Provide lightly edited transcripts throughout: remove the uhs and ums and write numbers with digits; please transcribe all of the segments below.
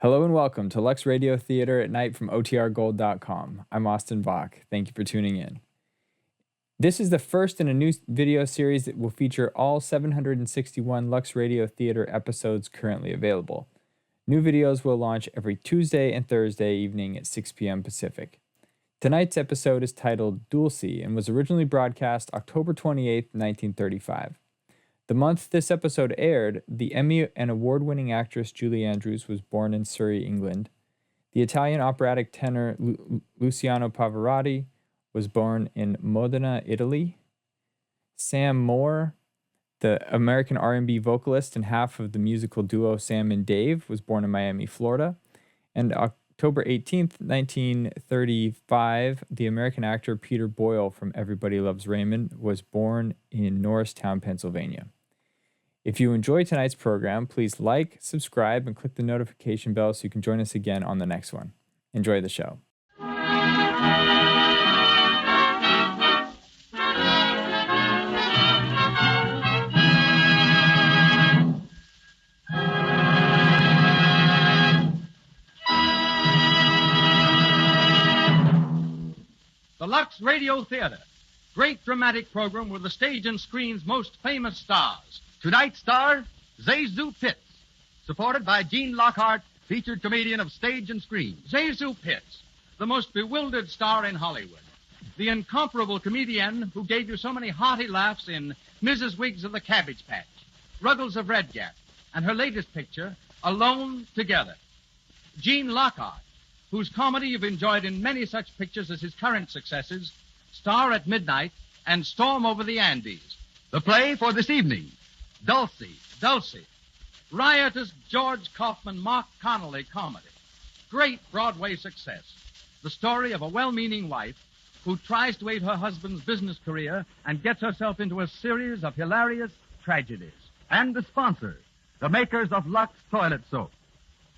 Hello and welcome to Lux Radio Theatre at night from OTRGold.com. I'm Austin Bach. Thank you for tuning in. This is the first in a new video series that will feature all 761 Lux Radio Theatre episodes currently available. New videos will launch every Tuesday and Thursday evening at 6 p.m. Pacific. Tonight's episode is titled Dulcy and was originally broadcast October 28, 1935. The month this episode aired, the Emmy and award-winning actress Julie Andrews was born in Surrey, England. The Italian operatic tenor Luciano Pavarotti was born in Modena, Italy. Sam Moore, the American R&B vocalist and half of the musical duo Sam and Dave, was born in Miami, Florida. And October 18th, 1935, the American actor Peter Boyle from Everybody Loves Raymond was born in Norristown, Pennsylvania. If you enjoy tonight's program, please like, subscribe, and click the notification bell so you can join us again on the next one. Enjoy the show. The Lux Radio Theatre. Great dramatic program with the stage and screen's most famous stars. Tonight's star, Zazu Pitts. Supported by Gene Lockhart, featured comedian of stage and screen. Zazu Pitts, the most bewildered star in Hollywood. The incomparable comedian who gave you so many hearty laughs in Mrs. Wiggs of the Cabbage Patch, Ruggles of Red Gap, and her latest picture, Alone Together. Gene Lockhart, whose comedy you've enjoyed in many such pictures as his current successes, Star at Midnight and Storm Over the Andes. The play for this evening, Dulcy. Riotous George Kaufman, Mark Connolly comedy. Great Broadway success. The story of a well-meaning wife who tries to aid her husband's business career and gets herself into a series of hilarious tragedies. And the sponsor, the makers of Lux Toilet Soap.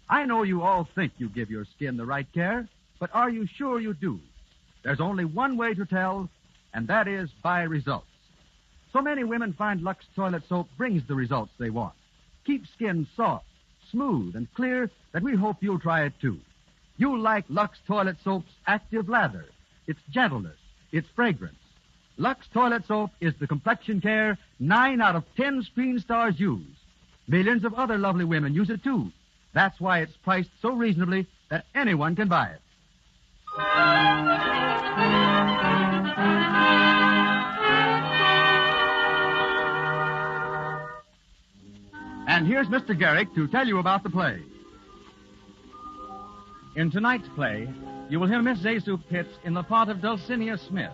I know you all think you give your skin the right care, but are you sure you do? There's only one way to tell, and that is by results. So many women find Lux Toilet Soap brings the results they want. Keeps skin soft, smooth, and clear that we hope you'll try it too. You'll like Lux Toilet Soap's active lather, its gentleness, its fragrance. Lux Toilet Soap is the complexion care 9 out of 10 screen stars use. Millions of other lovely women use it too. That's why it's priced so reasonably that anyone can buy it. And here's Mr. Garrick to tell you about the play. In tonight's play, you will hear Miss Zazu Pitts in the part of Dulcinea Smith,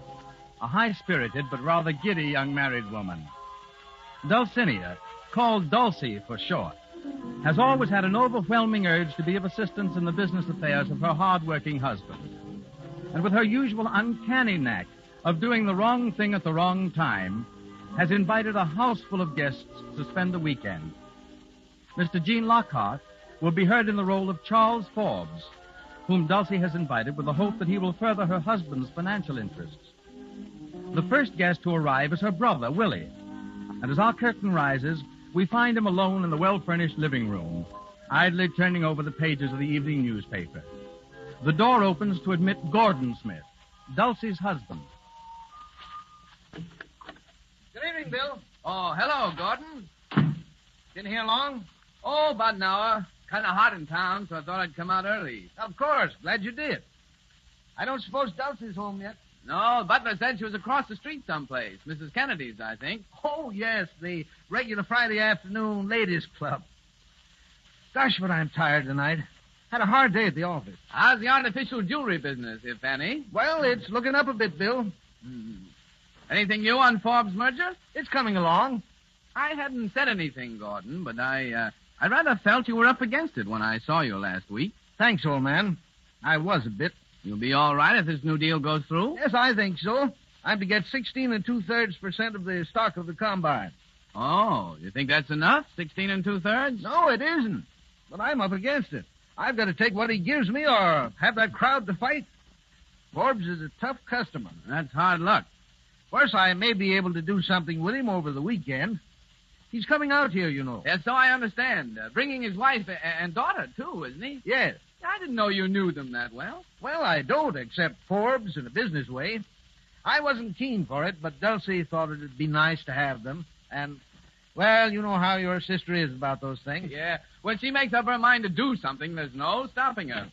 a high-spirited but rather giddy young married woman. Dulcinea, called Dulcy for short, has always had an overwhelming urge to be of assistance in the business affairs of her hard-working husband. And with her usual uncanny knack of doing the wrong thing at the wrong time, has invited a house full of guests to spend the weekend. Mr. Gene Lockhart will be heard in the role of Charles Forbes, whom Dulcie has invited with the hope that he will further her husband's financial interests. The first guest to arrive is her brother, Willie, and as our curtain rises, we find him alone in the well-furnished living room, idly turning over the pages of the evening newspaper. The door opens to admit Gordon Smith, Dulcie's husband. Good evening, Bill. Oh, hello, Gordon. Been here long? Oh, about an hour. Kind of hot in town, so I thought I'd come out early. Of course. Glad you did. I don't suppose Dulcie's home yet. No, Butler said she was across the street someplace. Mrs. Kennedy's, I think. Oh, yes, the regular Friday afternoon ladies' club. Gosh, but I'm tired tonight. Had a hard day at the office. How's the artificial jewelry business, if any? Well, it's looking up a bit, Bill. Anything new on Forbes' merger? It's coming along. I hadn't said anything, Gordon, but I rather felt you were up against it when I saw you last week. Thanks, old man. I was a bit. You'll be all right if this new deal goes through? Yes, I think so. I'm to get 16 2/3% of the stock of the combine. Oh, you think that's enough? 16 2/3? No, it isn't. But I'm up against it. I've got to take what he gives me or have that crowd to fight. Forbes is a tough customer. That's hard luck. Of course, I may be able to do something with him over the weekend. He's coming out here, you know. Yes, so I understand. Bringing his wife and daughter, too, isn't he? Yes. I didn't know you knew them that well. Well, I don't, except Forbes in a business way. I wasn't keen for it, but Dulcy thought it'd be nice to have them. And, well, you know how your sister is about those things. Yeah. When she makes up her mind to do something, there's no stopping her.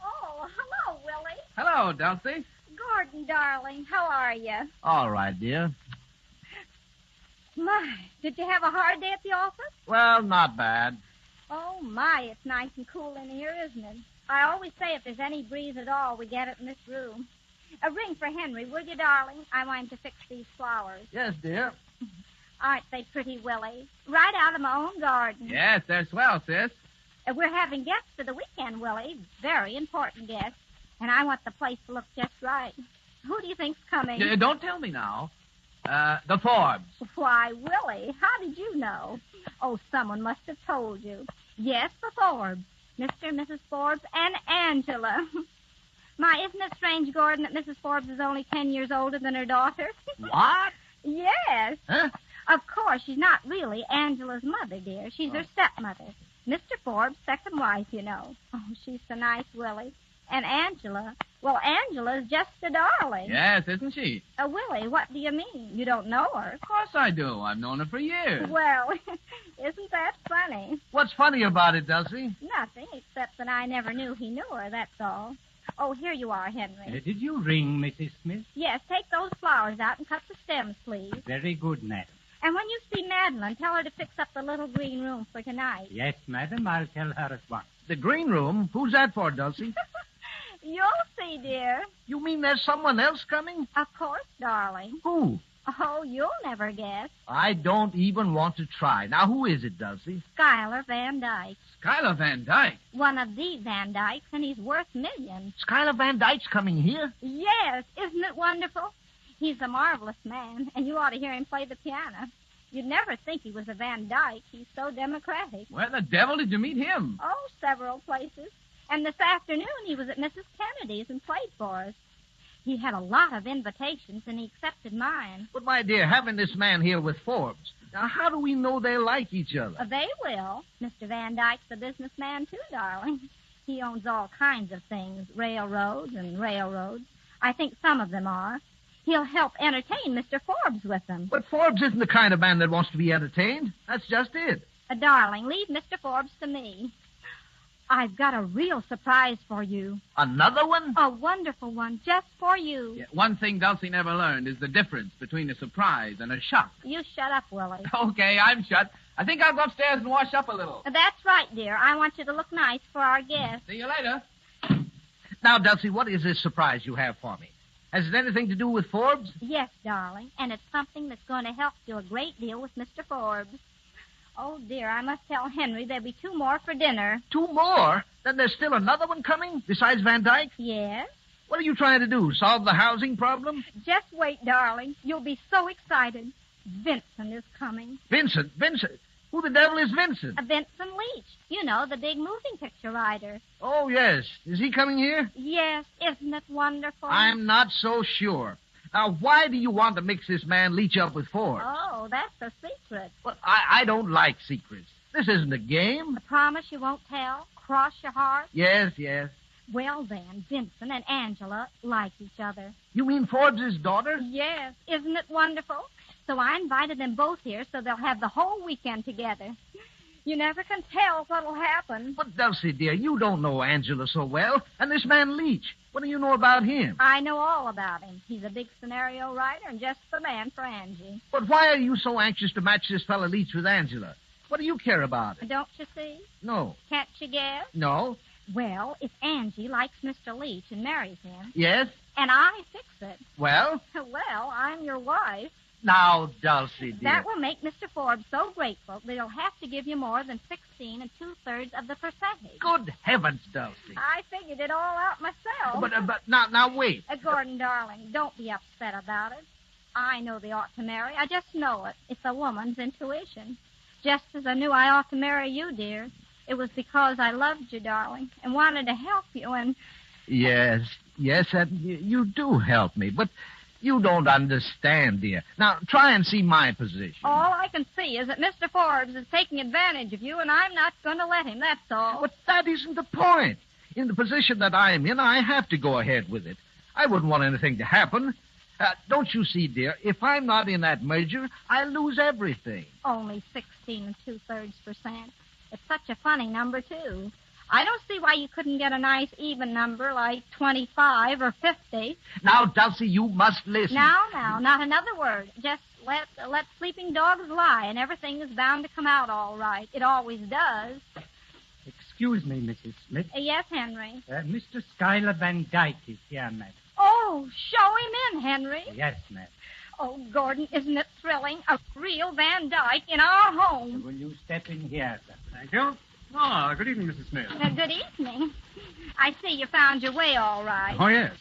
Oh, hello, Willie. Hello, Dulcy. Gordon, darling, how are you? All right, dear. My, did you have a hard day at the office? Well, not bad. Oh, my, it's nice and cool in here, isn't it? I always say if there's any breeze at all, we get it in this room. A ring for Henry, will you, darling? I want him to fix these flowers. Yes, dear. Aren't they pretty, Willie? Right out of my own garden. Yes, they're swell, sis. We're having guests for the weekend, Willie. Very important guests. And I want the place to look just right. Who do you think's coming? Don't tell me now. The Forbes. Why, Willie, how did you know? Oh, someone must have told you. Yes, the Forbes. Mr. and Mrs. Forbes and Angela. My, isn't it strange, Gordon, that Mrs. Forbes is only 10 years older than her daughter? What? Yes. Huh? Of course, she's not really Angela's mother, dear. She's her stepmother. Mr. Forbes' second wife, you know. Oh, she's so nice, Willie. And Angela, well, Angela's just a darling. Yes, isn't she? Willie, what do you mean? You don't know her? Of course I do. I've known her for years. Well, isn't that funny? What's funny about it, Dulcie? Nothing, except that I never knew he knew her, that's all. Oh, here you are, Henry. Did you ring, Mrs. Smith? Yes, take those flowers out and cut the stems, please. Very good, madam. And when you see Madeline, tell her to fix up the little green room for tonight. Yes, madam, I'll tell her at once. The green room? Who's that for, Dulcie? You'll see, dear. You mean there's someone else coming? Of course, darling. Who? Oh, you'll never guess. I don't even want to try. Now, who is it, Dulcie? Schuyler Van Dyke. Schuyler Van Dyke. One of the Van Dykes, and he's worth millions. Schuyler Van Dyke's coming here? Yes, isn't it wonderful? He's a marvelous man, and you ought to hear him play the piano. You'd never think he was a Van Dyke. He's so democratic. Where the devil did you meet him? Oh, several places. And this afternoon he was at Mrs. Kennedy's and played for us. He had a lot of invitations, and he accepted mine. But, my dear, having this man here with Forbes, now, how do we know they like each other? They will. Mr. Van Dyke's a businessman, too, darling. He owns all kinds of things, railroads and railroads. I think some of them are. He'll help entertain Mr. Forbes with them. But Forbes isn't the kind of man that wants to be entertained. That's just it. Darling, leave Mr. Forbes to me. I've got a real surprise for you. Another one? A wonderful one, just for you. Yeah, one thing Dulcie never learned is the difference between a surprise and a shock. You shut up, Willie. Okay, I'm shut. I think I'll go upstairs and wash up a little. That's right, dear. I want you to look nice for our guests. See you later. Now, Dulcie, what is this surprise you have for me? Has it anything to do with Forbes? Yes, darling, and it's something that's going to help you a great deal with Mr. Forbes. Oh, dear, I must tell Henry there'll be 2 more for dinner. 2 more? Then there's still another one coming, besides Van Dyke? Yes? What are you trying to do, solve the housing problem? Just wait, darling. You'll be so excited. Vincent is coming. Vincent? Who the devil is Vincent? Vincent Leach. You know, the big moving picture writer. Oh, yes. Is he coming here? Yes, isn't it wonderful? I'm not so sure. Now, why do you want to mix this man Leach up with Forbes? Oh, that's a secret. Well, I don't like secrets. This isn't a game. I promise you won't tell? Cross your heart? Yes. Well, then, Vincent and Angela like each other. You mean Forbes' daughter? Yes, isn't it wonderful? So I invited them both here so they'll have the whole weekend together. You never can tell what'll happen. But, Dulcie, dear, you don't know Angela so well. And this man Leach, what do you know about him? I know all about him. He's a big scenario writer and just the man for Angie. But why are you so anxious to match this fellow Leach with Angela? What do you care about it? Don't you see? No. Can't you guess? No? Well, if Angie likes Mr. Leach and marries him, Yes? and I fix it, Well? well, I'm your wife. Now, Dulcie, dear. That will make Mr. Forbes so grateful that he'll have to give you more than 16 2/3 of the percentage. Good heavens, Dulcie. I figured it all out myself. But now, wait. Gordon, darling, don't be upset about it. I know they ought to marry. I just know it. It's a woman's intuition. Just as I knew I ought to marry you, dear. It was because I loved you, darling, and wanted to help you, and... Yes, and you do help me. But You don't understand, dear. Now, try and see my position. All I can see is that Mr. Forbes is taking advantage of you, and I'm not going to let him, that's all. But that isn't the point. In the position that I'm in, I have to go ahead with it. I wouldn't want anything to happen. Don't you see, dear, if I'm not in that merger, I lose everything. Only 16 2/3%. It's such a funny number, too. I don't see why you couldn't get a nice even number like 25 or 50. Now, Dulcy, you must listen. Now, not another word. Just let sleeping dogs lie, and everything is bound to come out all right. It always does. Excuse me, Mrs. Smith. Yes, Henry. Mr. Schuyler Van Dyke is here, madam. Oh, show him in, Henry. Yes, madam. Oh, Gordon, isn't it thrilling? A real Van Dyke in our home. Will you step in here, sir? Thank you. Ah, good evening, Mrs. Smith. Good evening. I see you found your way all right. Oh, yes.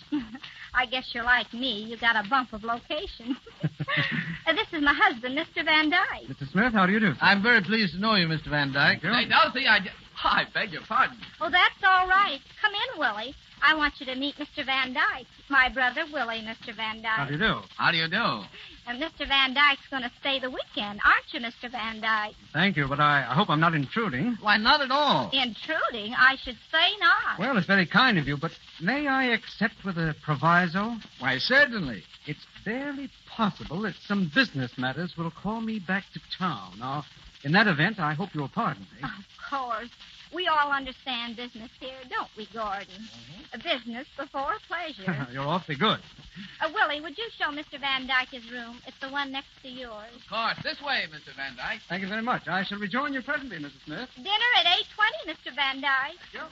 I guess you're like me. You got a bump of location. This is my husband, Mr. Van Dyke. Mr. Smith, how do you do? I'm very pleased to know you, Mr. Van Dyke. Hey, Dulcie, I beg your pardon. Oh, that's all right. Come in, Willie. I want you to meet Mr. Van Dyke. My brother, Willie, Mr. Van Dyke. How do you do? How do you do? And Mr. Van Dyke's going to stay the weekend, aren't you, Mr. Van Dyke? Thank you, but I hope I'm not intruding. Why, not at all. Intruding? I should say not. Well, it's very kind of you, but may I accept with a proviso? Why, certainly. It's barely possible that some business matters will call me back to town. Now, in that event, I hope you'll pardon me. Of course. We all understand business here, don't we, Gordon? A business before pleasure. You're awfully good. Willie, would you show Mr. Van Dyke his room? It's the one next to yours. Of course. This way, Mr. Van Dyke. Thank you very much. I shall rejoin you presently, Mrs. Smith. Dinner at 8:20, Mr. Van Dyke. Sure.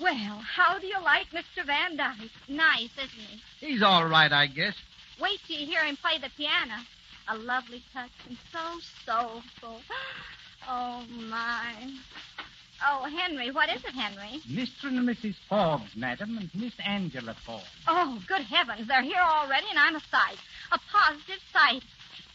Well, how do you like Mr. Van Dyke? Nice, isn't he? He's all right, I guess. Wait till you hear him play the piano. A lovely touch and so soulful. Oh, my. Oh, Henry, what is it, Henry? Mr. and Mrs. Forbes, madam, and Miss Angela Forbes. Oh, good heavens, they're here already, and I'm a sight. A positive sight.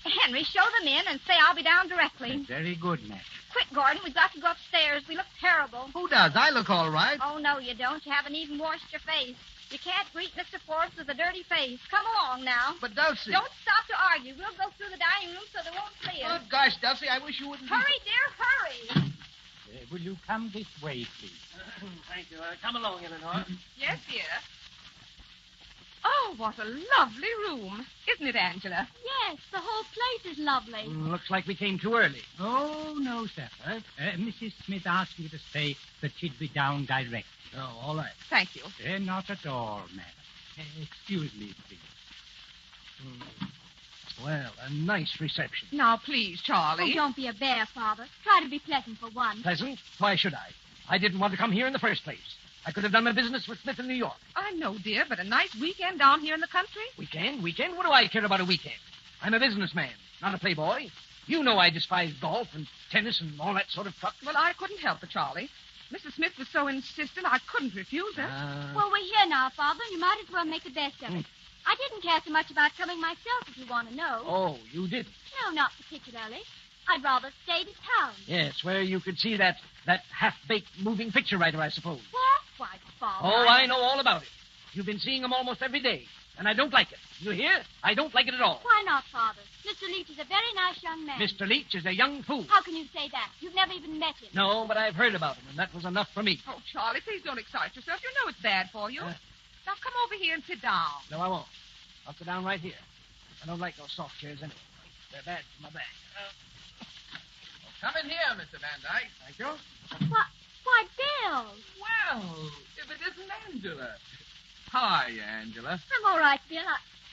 Henry, show them in and say I'll be down directly. Very good, madam. Quick, Gordon, we've got to go upstairs. We look terrible. Who does? I look all right. Oh, no, you don't. You haven't even washed your face. You can't greet Mr. Forbes with a dirty face. Come along now. But, Dulcie... Don't stop to argue. We'll go through the dining room so they won't see us. Good gosh, Dulcie, I wish you wouldn't... Hurry, dear, hurry. Will you come this way, please? Thank you. Come along, Eleanor. Yes, dear. Oh, what a lovely room. Isn't it, Angela? Yes, the whole place is lovely. Looks like we came too early. Oh, no, sir. Mrs. Smith asked me to say that she'd be down direct. Oh, all right. Thank you. Not at all, madam. Excuse me, please. Well, a nice reception. Now, please, Charlie. Oh, don't be a bear, Father. Try to be pleasant for once. Pleasant? Why should I? I didn't want to come here in the first place. I could have done my business with Smith in New York. I know, dear, but a nice weekend down here in the country? Weekend? What do I care about a weekend? I'm a businessman, not a playboy. You know I despise golf and tennis and all that sort of truck. Well, I couldn't help it, Charlie. Mrs. Smith was so insistent, I couldn't refuse her. Well, we're here now, Father. You might as well make the best of it. I didn't care so much about coming myself, if you want to know. Oh, you didn't? No, not particularly. I'd rather stay to town. Yes, where you could see that half-baked moving picture writer, I suppose. What? Why, Father. Oh, I know all about it. You've been seeing him almost every day, and I don't like it. You hear? I don't like it at all. Why not, Father? Mr. Leach is a very nice young man. Mr. Leach is a young fool. How can you say that? You've never even met him. No, but I've heard about him, and that was enough for me. Oh, Charlie, please don't excite yourself. You know it's bad for you. Now, come over here and sit down. No, I won't. I'll sit down right here. I don't like those soft chairs anyway. They're bad for my back. Come in here, Mr. Van Dyke. Thank you. Why, Bill. Well, if it isn't Angela. Hi, Angela. I'm all right, Bill.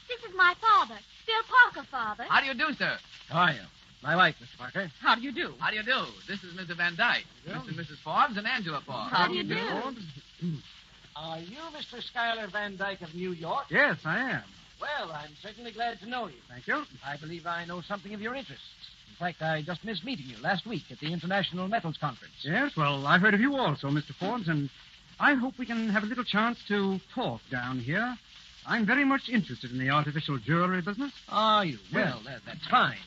This is my father, Bill Parker, Father. How do you do, sir? How are you? My wife, Mr. Parker. How do you do? How do you do? This is Mr. Van Dyke, Mr. and Mrs. Forbes, and Angela Forbes. How do you do? Are you Mr. Schuyler Van Dyke of New York? Yes, I am. Well, I'm certainly glad to know you. Thank you. I believe I know something of your interests. In fact, I just missed meeting you last week at the International Metals Conference. Yes, well, I've heard of you also, Mr. Forbes, and I hope we can have a little chance to talk down here. I'm very much interested in the artificial jewelry business. Are you? Well, that's fine.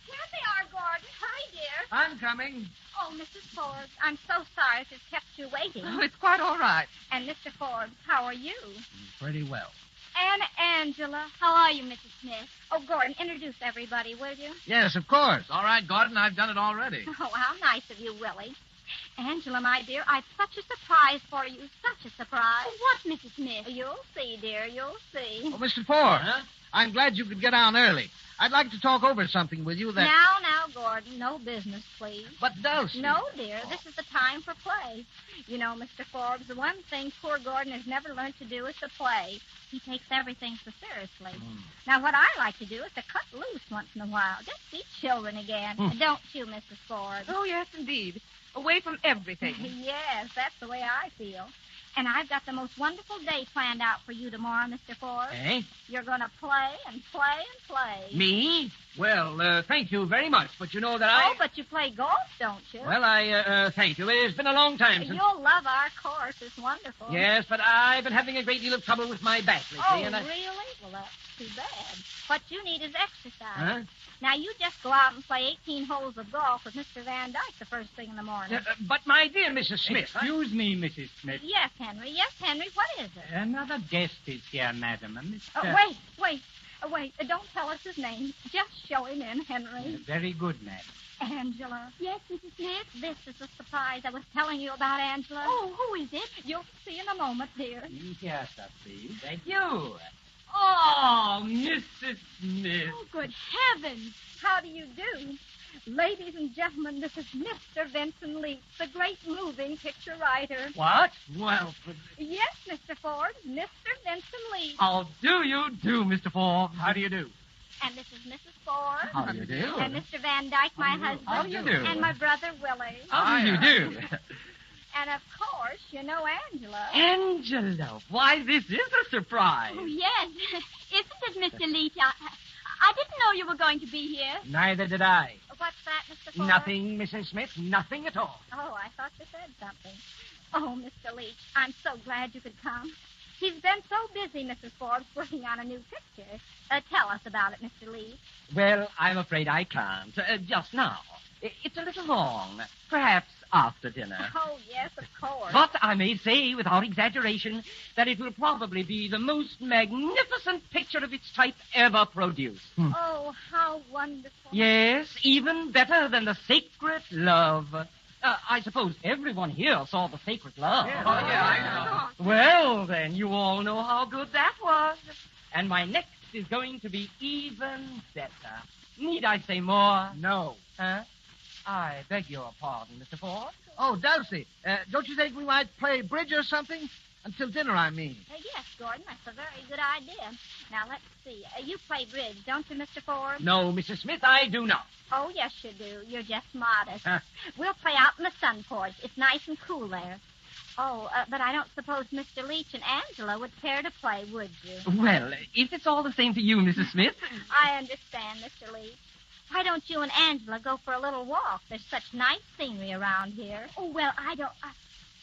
Here they are, Gordon. Hurry, dear. I'm coming. Oh, Mrs. Forbes, I'm so sorry to have kept you waiting. Oh, it's quite all right. And Mr. Forbes, how are you? Pretty well. And Angela. How are you, Mrs. Smith? Oh, Gordon, introduce everybody, will you? Yes, of course. All right, Gordon, I've done it already. Oh, how nice of you, Willie. Angela, my dear, I've such a surprise for you. Such a surprise. What, Mrs. Smith? You'll see, dear. You'll see. Oh, Mr. Ford, I'm glad you could get on early. I'd like to talk over something with you that... Now, Gordon, no business, please. But Dulcy... No, dear, this is the time for play. You know, Mr. Forbes, the one thing poor Gordon has never learned to do is to play. He takes everything so seriously. Now, what I like to do is to cut loose once in a while. Just be children again. Don't you, Mrs. Forbes? Oh, yes, indeed. Away from everything. Yes, that's the way I feel. And I've got the most wonderful day planned out for you tomorrow, Mr. Forbes. Eh? You're going to play and play and play. Me? Well, thank you very much, but you know that I... Oh, but you play golf, don't you? Well, thank you. It's been a long time since... You'll love our course. It's wonderful. Yes, but I've been having a great deal of trouble with my back lately, Oh, and I... really? Well, that's too bad. What you need is exercise. Huh? Now, you just go out and play 18 holes of golf with Mr. Van Dyke the first thing in the morning. But, my dear Mrs. Smith... Excuse me, Mrs. Smith. Yes, Henry. Yes, Henry. What is it? Another guest is here, madam. Mr. Wait. Don't tell us his name. Just show him in, Henry. Very good, madam. Angela. Yes, Mrs. Smith? This is the surprise I was telling you about, Angela. Oh, who is it? You'll see in a moment, dear. Yes, sir, please. Thank you. Oh, Mrs. Smith. Oh, good heavens. How do you do? Ladies and gentlemen, this is Mr. Vincent Leach, the great moving picture writer. What? Well, Yes, Mr. Ford, Mr. Vincent Leach. how do you do, Mr. Forbes? How do you do? And this is Mrs. Ford. How do you do? And Mr. Van Dyke, my husband. How do you do? And my brother, Willie. How do you do? And, of course, you know Angela. Angela, why, this is a surprise. Oh, yes. Isn't it, Mr. Leach? I didn't know you were going to be here. Neither did I. What's that, Mr. Ford? Nothing, Mrs. Smith, nothing at all. Oh, I thought you said something. Oh, Mr. Leach, I'm so glad you could come. He's been so busy, Mrs. Forbes, working on a new picture. Tell us about it, Mr. Leach. Well, I'm afraid I can't. Just now. It's a little long. Perhaps after dinner. Oh, yes, of course. But I may say, without exaggeration, that it will probably be the most magnificent picture of its type ever produced. Oh, how wonderful. Yes, even better than the Sacred Love. I suppose everyone here saw the Sacred Love. Yeah. Oh, yeah, I Well, then, you all know how good that was. And my next is going to be even better. Need I say more? No. Huh? I beg your pardon, Mr. Ford. Oh, Dulcy, don't you think we might play bridge or something? Until dinner, I mean. Yes, Gordon, that's a very good idea. Now, let's see. You play bridge, don't you, Mr. Ford? No, Mrs. Smith, I do not. Oh, yes, you do. You're just modest. We'll play out in the sun porch. It's nice and cool there. Oh, but I don't suppose Mr. Leach and Angela would care to play, would you? Well, if it's all the same to you, Mrs. Smith. I understand, Mr. Leach. Why don't you and Angela go for a little walk? There's such nice scenery around here. Oh, well, I don't...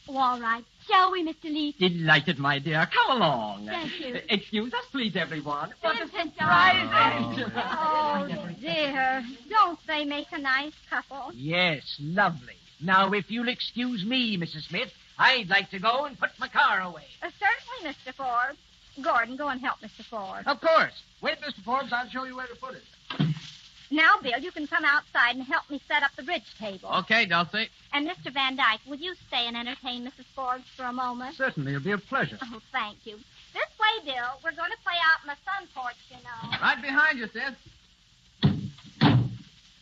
Oh, all right. Shall we, Mr. Leach? Delighted, my dear. Come along. Thank you. Excuse us, please, everyone. What a Vincent, surprise, darling. Angela. Oh, dear. Don't they make a nice couple? Yes, lovely. Now, if you'll excuse me, Mrs. Smith, I'd like to go and put my car away. Certainly, Mr. Forbes. Gordon, go and help Mr. Forbes. Of course. Wait, Mr. Forbes, I'll show you where to put it. Now, Bill, you can come outside and help me set up the bridge table. Okay, Dulcy. And Mr. Van Dyke, will you stay and entertain Mrs. Forbes for a moment? Certainly, it'll be a pleasure. Oh, thank you. This way, Bill. We're going to play out in the sun porch, you know. Right behind you, Sid.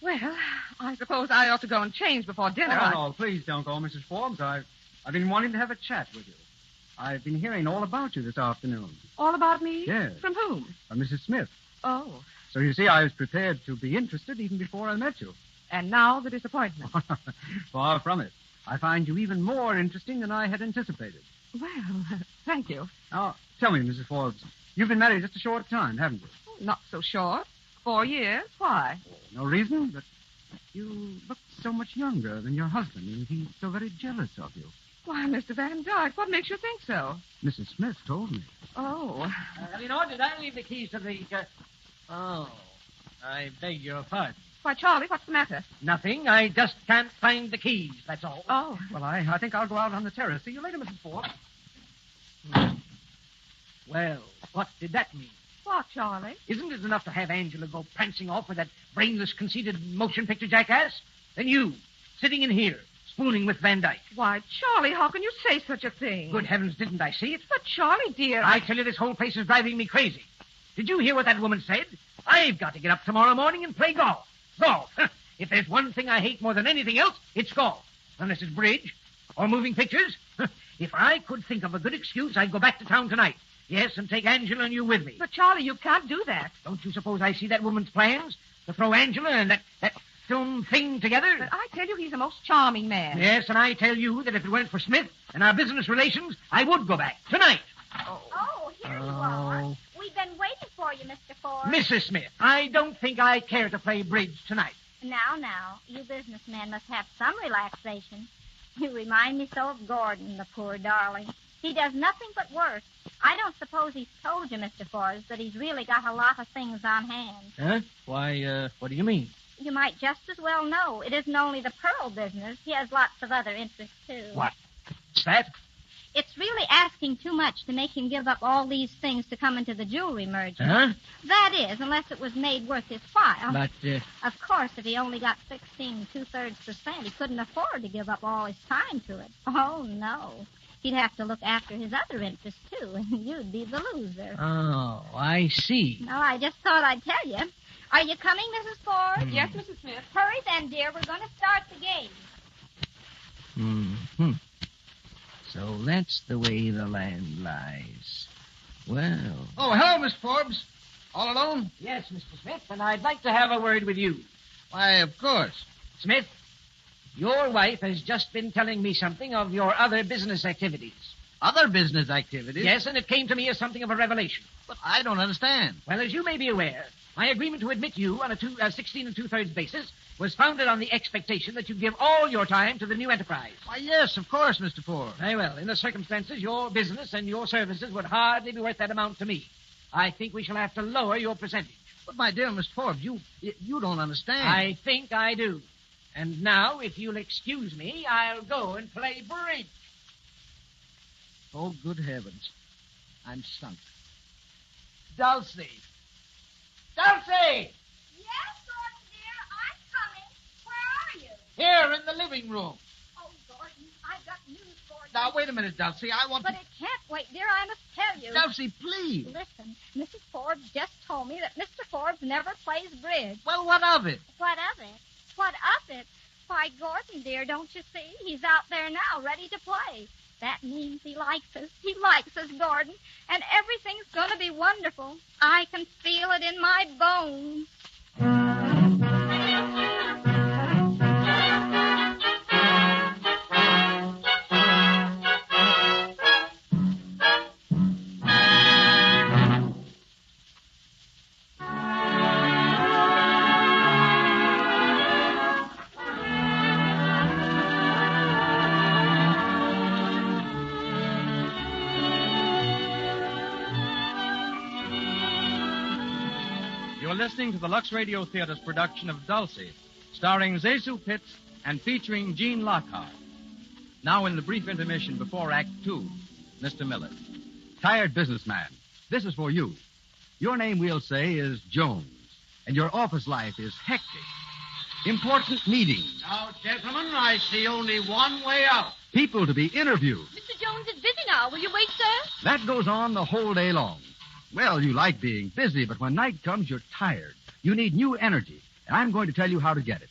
Well, I suppose I ought to go and change before dinner. No, please don't go, Mrs. Forbes. I've been wanting to have a chat with you. I've been hearing all about you this afternoon. All about me? Yes. From whom? From Mrs. Smith. Oh, So you see, I was prepared to be interested even before I met you. and now the disappointment. Far from it. I find you even more interesting than I had anticipated. Well, thank you. Now, tell me, Mrs. Forbes, you've been married just a short time, haven't you? Not so short. 4 years. Why? No reason, but you look so much younger than your husband, and he's so very jealous of you. Why, Mr. Van Dyke, what makes you think so? Mrs. Smith told me. Oh. Eleanor, did I leave the keys to the... Oh, I beg your pardon. Why, Charlie, what's the matter? Nothing. I just can't find the keys, that's all. Oh. Well, I think I'll go out on the terrace. See you later, Mrs. Forbes. Well, What did that mean? What, Charlie? Isn't it enough to have Angela go prancing off with that brainless, conceited motion picture jackass? Then you, sitting in here, spooning with Van Dyke. Why, Charlie, how can you say such a thing? Good heavens, didn't I see it? But, Charlie, dear... I tell you, this whole place is driving me crazy. Did you hear what that woman said? I've got to get up tomorrow morning and play golf. Golf. If there's one thing I hate more than anything else, it's golf. Unless it's bridge or moving pictures. If I could think of a good excuse, I'd go back to town tonight. Yes, and take Angela and you with me. But, Charlie, you can't do that. Don't you suppose I see that woman's plans? To throw Angela and that film thing together? But I tell you, he's a most charming man. Yes, and I tell you that if it weren't for Smith and our business relations, I would go back. Tonight. Oh, here you are. We've been waiting for you, Mr. Ford. Mrs. Smith, I don't think I care to play bridge tonight. Now, you businessmen must have some relaxation. You remind me so of Gordon, the poor darling. He does nothing but work. I don't suppose he's told you, Mr. Forrest, that he's really got a lot of things on hand. Huh? Why, what do you mean? You might just as well know it isn't only the pearl business. He has lots of other interests, too. What's that? It's really asking too much to make him give up all these things to come into the jewelry merger. Huh? That is, unless it was made worth his while. But, Of course, if he only got 16 2/3%, he couldn't afford to give up all his time to it. Oh, no. He'd have to look after his other interests, too, and you'd be the loser. Oh, I see. No, I just thought I'd tell you. Are you coming, Mrs. Ford? Yes, Mrs. Smith. Hurry then, dear. We're going to start the game. Mm-hmm. So that's the way the land lies. Well... Oh, hello, Miss Forbes. All alone? Yes, Mr. Smith, and I'd like to have a word with you. Why, of course. Smith, your wife has just been telling me something of your other business activities. Other business activities? Yes, and it came to me as something of a revelation. But I don't understand. Well, as you may be aware, my agreement to admit you on a 16 2/3 basis was founded on the expectation that you give all your time to the new enterprise. Why, yes, of course, Mr. Ford. Very well. In the circumstances, your business and your services would hardly be worth that amount to me. I think we shall have to lower your percentage. But, my dear Miss Forbes, you don't understand. I think I do. And now, if you'll excuse me, I'll go and play bridge. Oh, good heavens. I'm sunk. Dulcy! Dulcy! Yes, Gordon, dear. I'm coming. Where are you? Here in the living room. Oh, Gordon, I've got news for you. Now, wait a minute, Dulcie. I want But it can't wait, dear. I must tell you. Dulcie, please. Listen, Mrs. Forbes just told me that Mr. Forbes never plays bridge. Well, what of it? What of it? What of it? Why, Gordon, dear, don't you see? He's out there now, ready to play. That means he likes us. He likes us, Gordon. And everything's going to be wonderful. I can feel it in my bones. You're listening to the Lux Radio Theatre's production of Dulcy, starring Zezu Pitts and featuring Gene Lockhart. Now in the brief intermission before Act 2, Mr. Miller. Tired businessman, this is for you. Your name, we'll say, is Jones, and your office life is hectic. Important meetings, Now, gentlemen, I see only one way out. people to be interviewed. Mr. Jones is busy now. Will you wait, sir? That goes on the whole day long. Well, you like being busy, but when night comes, you're tired. You need new energy, and I'm going to tell you how to get it.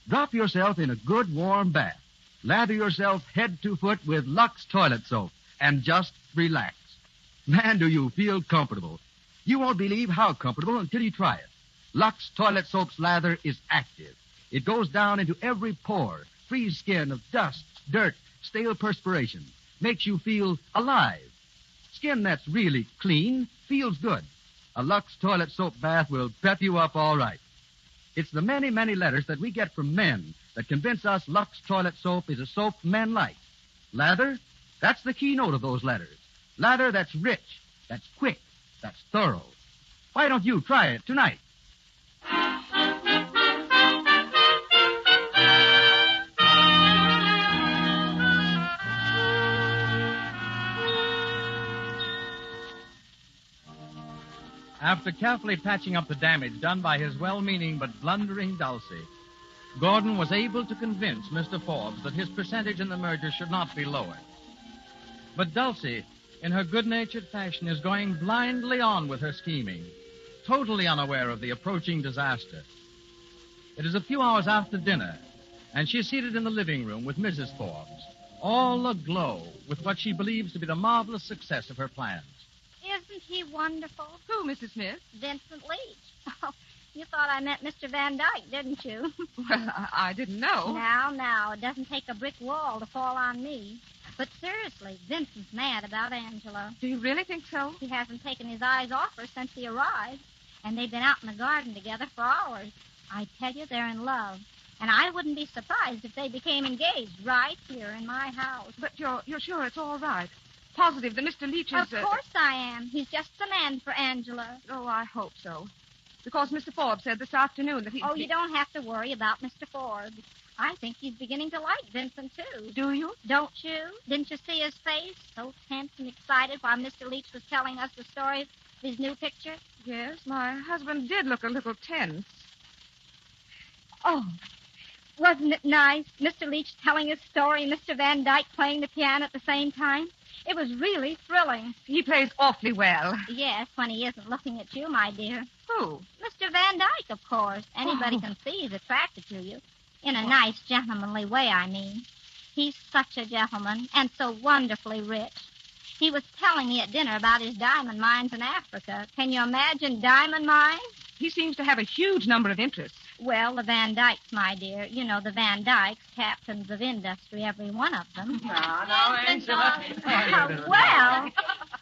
Drop yourself in a good, warm bath. Lather yourself head to foot with Lux toilet soap, and just relax. Man, do you feel comfortable. You won't believe how comfortable until you try it. Lux toilet soap's lather is active. It goes down into every pore, frees skin of dust, dirt, stale perspiration, makes you feel alive. Skin that's really clean feels good. A Lux toilet soap bath will pep you up all right. It's the many, many letters that we get from men that convince us Lux toilet soap is a soap men like. Lather, that's the keynote of those letters. Lather that's rich, that's quick, that's thorough. Why don't you try it tonight? After carefully patching up the damage done by his well-meaning but blundering Dulcy, Gordon was able to convince Mr. Forbes that his percentage in the merger should not be lowered. But Dulcy, in her good-natured fashion, is going blindly on with her scheming, totally unaware of the approaching disaster. It is a few hours after dinner, and she's seated in the living room with Mrs. Forbes, all aglow with what she believes to be the marvelous success of her plans. Isn't he wonderful? Who, Mrs. Smith? Vincent Leach. Oh, you thought I meant Mr. Van Dyke, didn't you? Well, I didn't know. Now, it doesn't take a brick wall to fall on me. But seriously, Vincent's mad about Angela. Do you really think so? He hasn't taken his eyes off her since he arrived. And they've been out in the garden together for hours. I tell you, they're in love. And I wouldn't be surprised if they became engaged right here in my house. But you're sure it's all right? Positive that Mr. Leach is... Of course I am. He's just the man for Angela. Oh, I hope so. Because Mr. Forbes said this afternoon that he... Oh, you don't have to worry about Mr. Forbes. I think he's beginning to like Vincent, too. Do you? Don't you? Didn't you see his face? So tense and excited while Mr. Leach was telling us the story of his new picture? Yes, my husband did look a little tense. Oh, wasn't it nice? Mr. Leach telling his story and Mr. Van Dyke playing the piano at the same time. It was really thrilling. He plays awfully well. Yes, when he isn't looking at you, my dear. Who? Mr. Van Dyke, of course. Anybody can see he's attracted to you. In a nice, gentlemanly way, I mean. He's such a gentleman and so wonderfully rich. He was telling me at dinner about his diamond mines in Africa. Can you imagine diamond mines? He seems to have a huge number of interests. Well, the Van Dykes, my dear. You know, the Van Dykes, captains of industry, every one of them. Now, Angela. Well,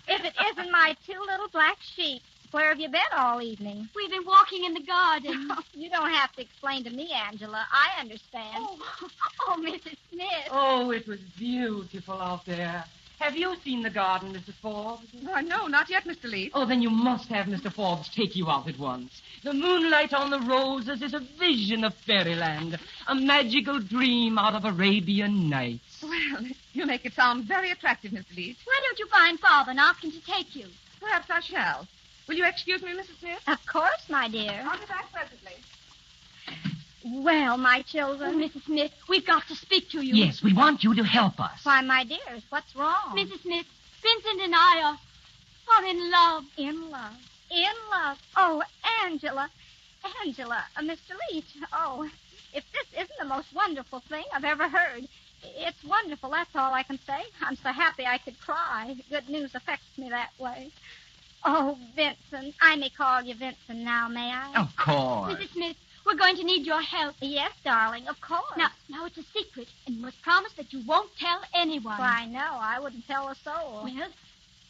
if it isn't my two little black sheep, where have you been all evening? We've been walking in the garden. You don't have to explain to me, Angela. I understand. Oh, Mrs. Smith. Oh, it was beautiful out there. Have you seen the garden, Mrs. Forbes? Why, no, not yet, Mr. Leach. Oh, then you must have Mr. Forbes take you out at once. The moonlight on the roses is a vision of fairyland, a magical dream out of Arabian Nights. Well, you make it sound very attractive, Mr. Leach. Why don't you find Father and ask him to take you? Perhaps I shall. Will you excuse me, Mrs. Smith? Of course, my dear. I'll be back presently. Well, my Oh, children. Mrs. Smith, we've got to speak to you. Yes, we want you to help us. Why, my dears, what's wrong? Mrs. Smith, Vincent and I are in love. In love. In love. Oh, Angela. Angela, Mr. Leach. Oh, if this isn't the most wonderful thing I've ever heard. It's wonderful, that's all I can say. I'm so happy I could cry. Good news affects me that way. Oh, Vincent. I may call you Vincent now, may I? Of course. Mrs. Smith, we're going to need your help. Yes, darling, of course. Now it's a secret, and you must promise that you won't tell anyone. Why, no, I wouldn't tell a soul. Well,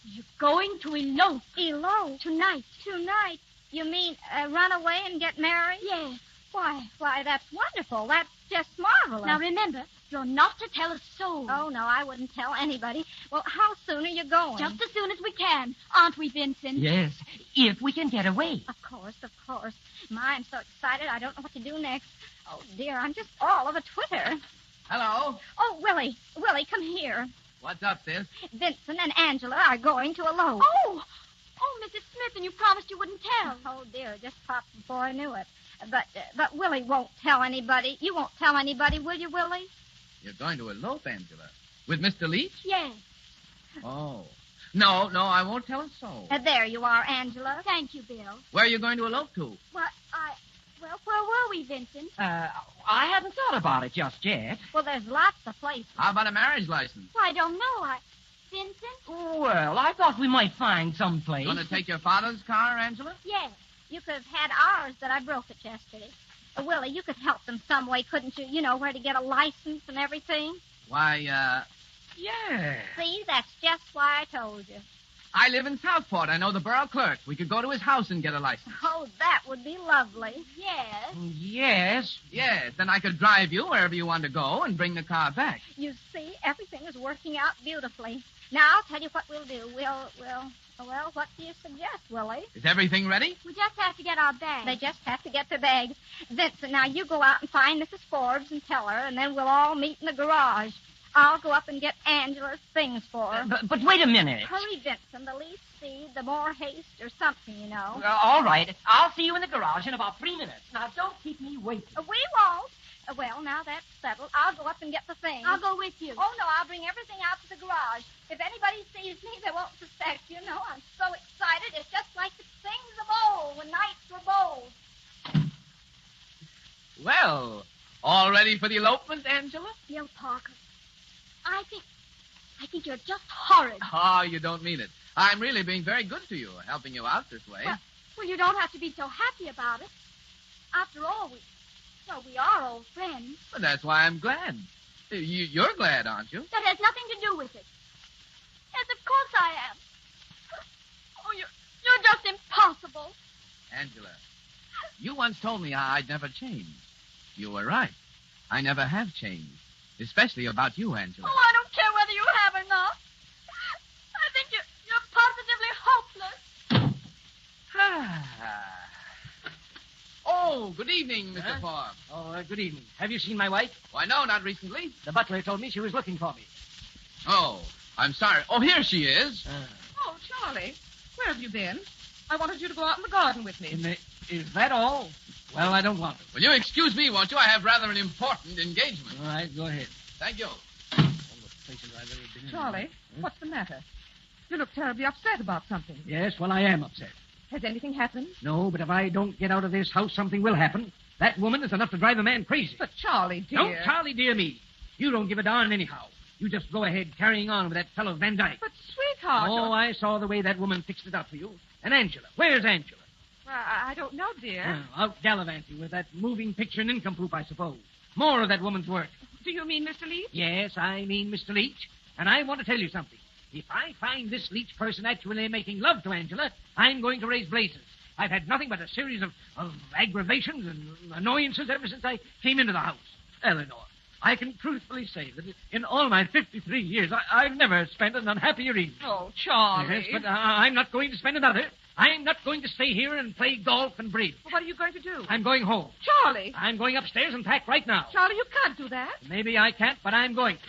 you're going to elope. Elope? Tonight. Tonight? You mean run away and get married? Yes. Why, that's wonderful. That's just marvelous. Now remember, you're not to tell a soul. Oh, no, I wouldn't tell anybody. Well, how soon are you going? Just as soon as we can, aren't we, Vincent? Yes, if we can get away. Of course, of course. My, I'm so excited, I don't know what to do next. Oh, dear, I'm just all of a twitter. Hello. Oh, Willie, come here. What's up, sis? Vincent and Angela are going to elope. Oh, Mrs. Smith, and you promised you wouldn't tell. Oh, dear, just popped before I knew it. But Willie won't tell anybody. You won't tell anybody, will you, Willie? You're going to elope, Angela. With Mr. Leach? Yes. Oh. No, I won't tell a soul. There you are, Angela. Thank you, Bill. Where are you going to elope to? Well, where were we, Vincent? I haven't thought about it just yet. Well, there's lots of places. How about a marriage license? Well, I don't know. Vincent? Well, I thought we might find some place. Going to take your father's car, Angela? Yes. You could have had ours that I broke it yesterday. Willie, you could help them some way, couldn't you? You know, where to get a license and everything. Why, Yeah. See, that's just why I told you. I live in Southport. I know the borough clerk. We could go to his house and get a license. Oh, that would be lovely. Yes. Yes. Yes, then I could drive you wherever you want to go and bring the car back. You see, everything is working out beautifully. Now, I'll tell you what we'll do. Well, what do you suggest, Willie? Is everything ready? We just have to get our bags. They just have to get their bags. Vincent, now you go out and find Mrs. Forbes and tell her, and then we'll all meet in the garage. I'll go up and get Angela's things for her. But wait a minute. Hurry, Vincent. The least speed, the more haste, or something, you know. All right. I'll see you in the garage in about 3 minutes. Now, don't keep me waiting. We won't. Well, now that's settled. I'll go up and get the things. I'll go with you. Oh, no, I'll bring everything out to the garage. If anybody sees me, they won't suspect. You know, I'm so excited. It's just like the things of old, when knights were bold. Well, all ready for the elopement, Angela? Bill Parker, I think you're just horrid. Oh, you don't mean it. I'm really being very good to you, helping you out this way. Well, you don't have to be so happy about it. After all, we are old friends. Well, that's why I'm glad. You're glad, aren't you? That has nothing to do with it. Yes, of course I am. Oh, you're just impossible. Angela, you once told me I'd never change. You were right. I never have changed. Especially about you, Angela. Oh, I don't care whether you have or not. I think you're positively hopeless. Oh, good evening, Mr. Forbes. Oh, good evening. Have you seen my wife? Why, no, not recently. The butler told me she was looking for me. Oh, I'm sorry. Oh, here she is. Oh, Charlie, where have you been? I wanted you to go out in the garden with me. Is that all? Well, I don't want to. Will you excuse me, won't you? I have rather an important engagement. All right, go ahead. Thank you. All the places I've ever been in. Charlie, what's the matter? You look terribly upset about something. Yes, well, I am upset. Has anything happened? No, but if I don't get out of this house, something will happen. That woman is enough to drive a man crazy. But Charlie, dear. Don't Charlie dear me. You don't give a darn anyhow. You just go ahead carrying on with that fellow Van Dyke. But, sweetheart. Oh, I saw the way that woman fixed it up for you. And Angela. Where's Angela? Well, I don't know, dear. Out gallivanting with that moving picture nincompoop, I suppose. More of that woman's work. Do you mean Mr. Leach? Yes, I mean Mr. Leach. And I want to tell you something. If I find this Leach person actually making love to Angela, I'm going to raise blazes. I've had nothing but a series of aggravations and annoyances ever since I came into the house. Eleanor, I can truthfully say that in all my 53 years, I've never spent an unhappier evening. Oh, Charlie. Yes, but I'm not going to spend another. I'm not going to stay here and play golf and bridge. Well, what are you going to do? I'm going home. Charlie. I'm going upstairs and pack right now. Charlie, you can't do that. Maybe I can't, but I'm going to.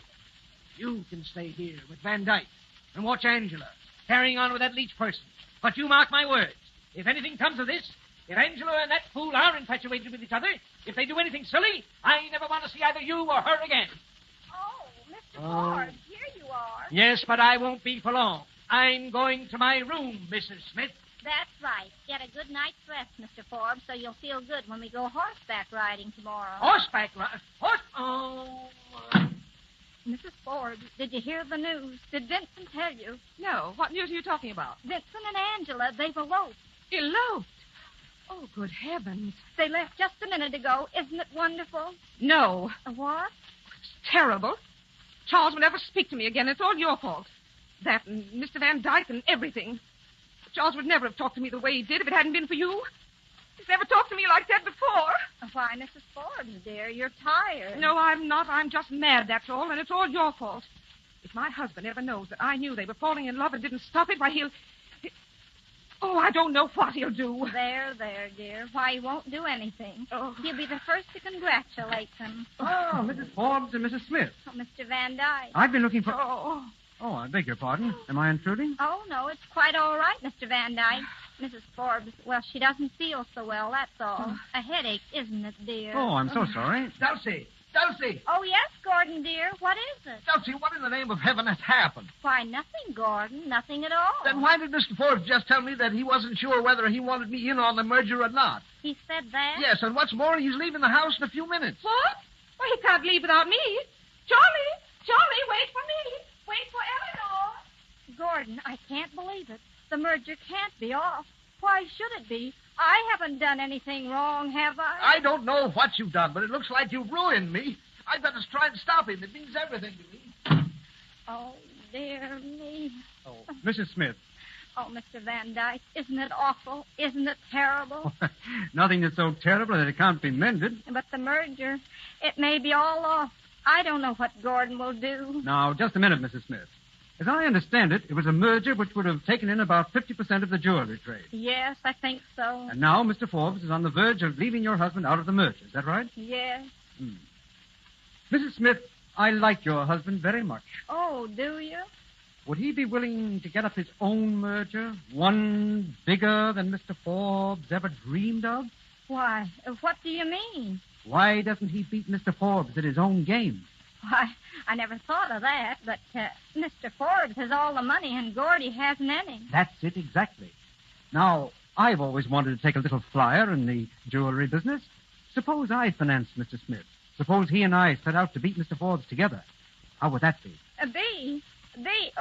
You can stay here with Van Dyke and watch Angela carrying on with that Leach person. But you mark my words. If anything comes of this, if Angela and that fool are infatuated with each other, if they do anything silly, I never want to see either you or her again. Oh, Mr. Forbes, here you are. Yes, but I won't be for long. I'm going to my room, Mrs. Smith. That's right. Get a good night's rest, Mr. Forbes, so you'll feel good when we go horseback riding tomorrow. Horseback ride? Oh. Mrs. Forbes, did you hear the news? Did Vincent tell you? No. What news are you talking about? Vincent and Angela, they've eloped. Eloped? Oh, good heavens. They left just a minute ago. Isn't it wonderful? No. What? It's terrible. Charles will never speak to me again. It's all your fault. That and Mr. Van Dyke and everything. Charles would never have talked to me the way he did if it hadn't been for you. He's never talked to me like that before. Why, Mrs. Forbes, dear, you're tired. No, I'm not. I'm just mad, that's all, and it's all your fault. If my husband ever knows that I knew they were falling in love and didn't stop it, why, Oh, I don't know what he'll do. There, dear. Why, he won't do anything. Oh. He'll be the first to congratulate them. Oh, Mrs. Forbes and Mrs. Smith. Oh, Mr. Van Dyke. I've been looking for... Oh. Oh, I beg your pardon. Am I intruding? Oh, no, it's quite all right, Mr. Van Dyke. Mrs. Forbes, well, she doesn't feel so well, that's all. A headache, isn't it, dear? Oh, I'm so sorry. Dulcy! Dulcy! Oh, yes, Gordon, dear. What is it? Dulcy, what in the name of heaven has happened? Why, nothing, Gordon. Nothing at all. Then why did Mr. Forbes just tell me that he wasn't sure whether he wanted me in on the merger or not? He said that? Yes, and what's more, he's leaving the house in a few minutes. What? Well, he can't leave without me. Charlie, wait for me. Wait for Eleanor. Gordon, I can't believe it. The merger can't be off. Why should it be? I haven't done anything wrong, have I? I don't know what you've done, but it looks like you've ruined me. I've got to try and stop him. It means everything to me. Oh, dear me. Oh, Mrs. Smith. Oh, Mr. Van Dyke, isn't it awful? Isn't it terrible? Nothing that's so terrible that it can't be mended. But the merger, it may be all off. I don't know what Gordon will do. Now, just a minute, Mrs. Smith. As I understand it, it was a merger which would have taken in about 50% of the jewelry trade. Yes, I think so. And now Mr. Forbes is on the verge of leaving your husband out of the merger. Is that right? Yes. Mrs. Smith, I like your husband very much. Oh, do you? Would he be willing to get up his own merger, one bigger than Mr. Forbes ever dreamed of? Why, what do you mean? Why doesn't he beat Mr. Forbes at his own game? Why, I never thought of that, but Mr. Forbes has all the money and Gordy hasn't any. That's it exactly. Now, I've always wanted to take a little flyer in the jewelry business. Suppose I finance Mr. Smith. Suppose he and I set out to beat Mr. Forbes together. How would that be?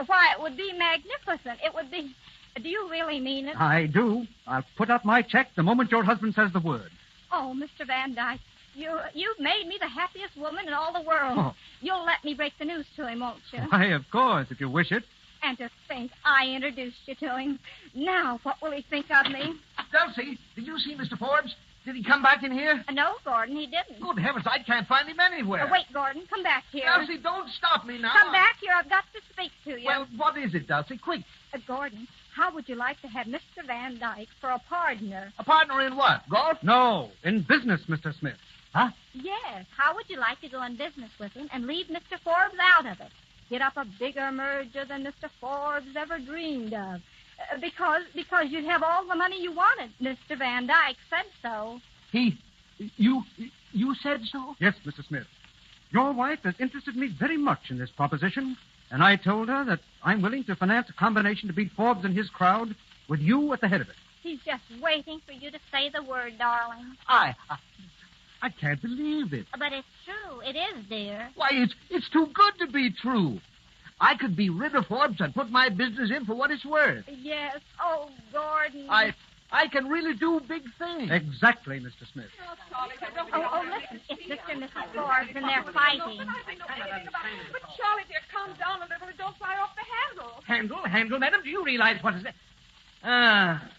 Why, it would be magnificent. It would be... Do you really mean it? I do. I'll put up my check the moment your husband says the word. Oh, Mr. Van Dyke, you've made me the happiest woman in all the world. Oh. You'll let me break the news to him, won't you? Why, of course, if you wish it. And to think I introduced you to him. Now, what will he think of me? Dulcy, did you see Mr. Forbes? Did he come back in here? No, Gordon, he didn't. Good heavens, I can't find him anywhere. Wait, Gordon, come back here. Dulcie, don't stop me now. Come back here. I've got to speak to you. Well, what is it, Dulcie? Quick. Gordon, how would you like to have Mr. Van Dyke for a partner? A partner in what? Golf? No, in business, Mr. Smith. Huh? Yes. How would you like to go in business with him and leave Mr. Forbes out of it? Get up a bigger merger than Mr. Forbes ever dreamed of. Because you'd have all the money you wanted. Mr. Van Dyke said so. You said so? Yes, Mr. Smith. Your wife has interested me very much in this proposition, and I told her that I'm willing to finance a combination to beat Forbes and his crowd with you at the head of it. He's just waiting for you to say the word, darling. I can't believe it. But it's true. It is, dear. Why, it's too good to be true. I could be rid of Forbes and put my business in for what it's worth. Yes. Oh, Gordon. I can really do big things. Exactly, Mr. Smith. Oh, listen. It's Mr. and Mrs. Forbes, and they're fighting. But, Charlie, dear, calm down a little and don't fly off the handle. Handle, madam? Do you realize what is that? Ah,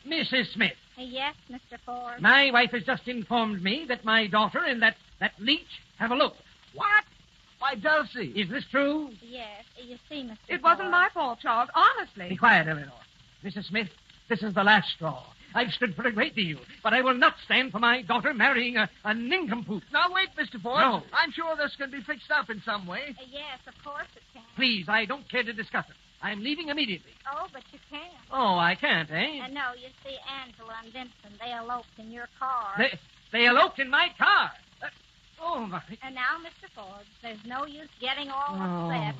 Mrs. Smith. Yes, Mr. Forbes. My wife has just informed me that my daughter and that leech have eloped. What? Why, Dulcie. Is this true? Yes. You see, Mr. It wasn't my fault, Charles, honestly. Be quiet, Eleanor. Mrs. Smith, this is the last straw. I've stood for a great deal, but I will not stand for my daughter marrying a nincompoop. Now, wait, Mr. Forbes. No. I'm sure this can be fixed up in some way. Yes, of course it can. Please, I don't care to discuss it. I'm leaving immediately. Oh, but you can't. Oh, I can't, eh? No, you see, Angela and Vincent, they eloped in your car. They eloped in my car. Oh, my... And now, Mr. Forbes, there's no use getting all upset.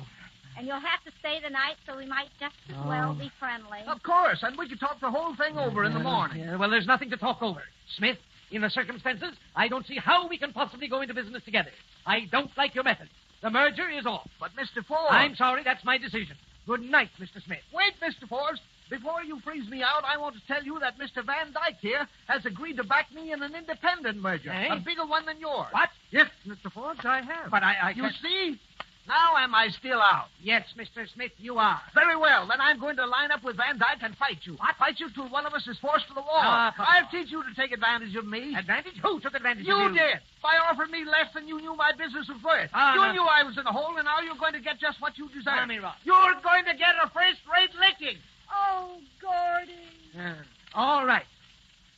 And you'll have to stay the night, so we might just as well be friendly. Of course, and we can talk the whole thing over in the morning. Yeah, well, there's nothing to talk over. Smith, in the circumstances, I don't see how we can possibly go into business together. I don't like your methods. The merger is off. But, Mr. Forbes... I'm sorry, that's my decision. Good night, Mr. Smith. Wait, Mr. Forbes. Before you freeze me out, I want to tell you that Mr. Van Dyke here has agreed to back me in an independent merger. Eh? A bigger one than yours. What? Yes, Mr. Forbes, I have. But I You can't... see? Now am I still out? Yes, Mr. Smith, you are. Very well. Then I'm going to line up with Van Dyke and fight you. What? Fight you till one of us is forced to the wall. I'll teach you to take advantage of me. Advantage? Who took advantage of You you? did. By offering me less than you knew my business was worth. You knew I was in a hole, and now you're going to get just what you deserve. Tell me, Ross. You're going to get a first-rate licking. Oh, Gordy. All right.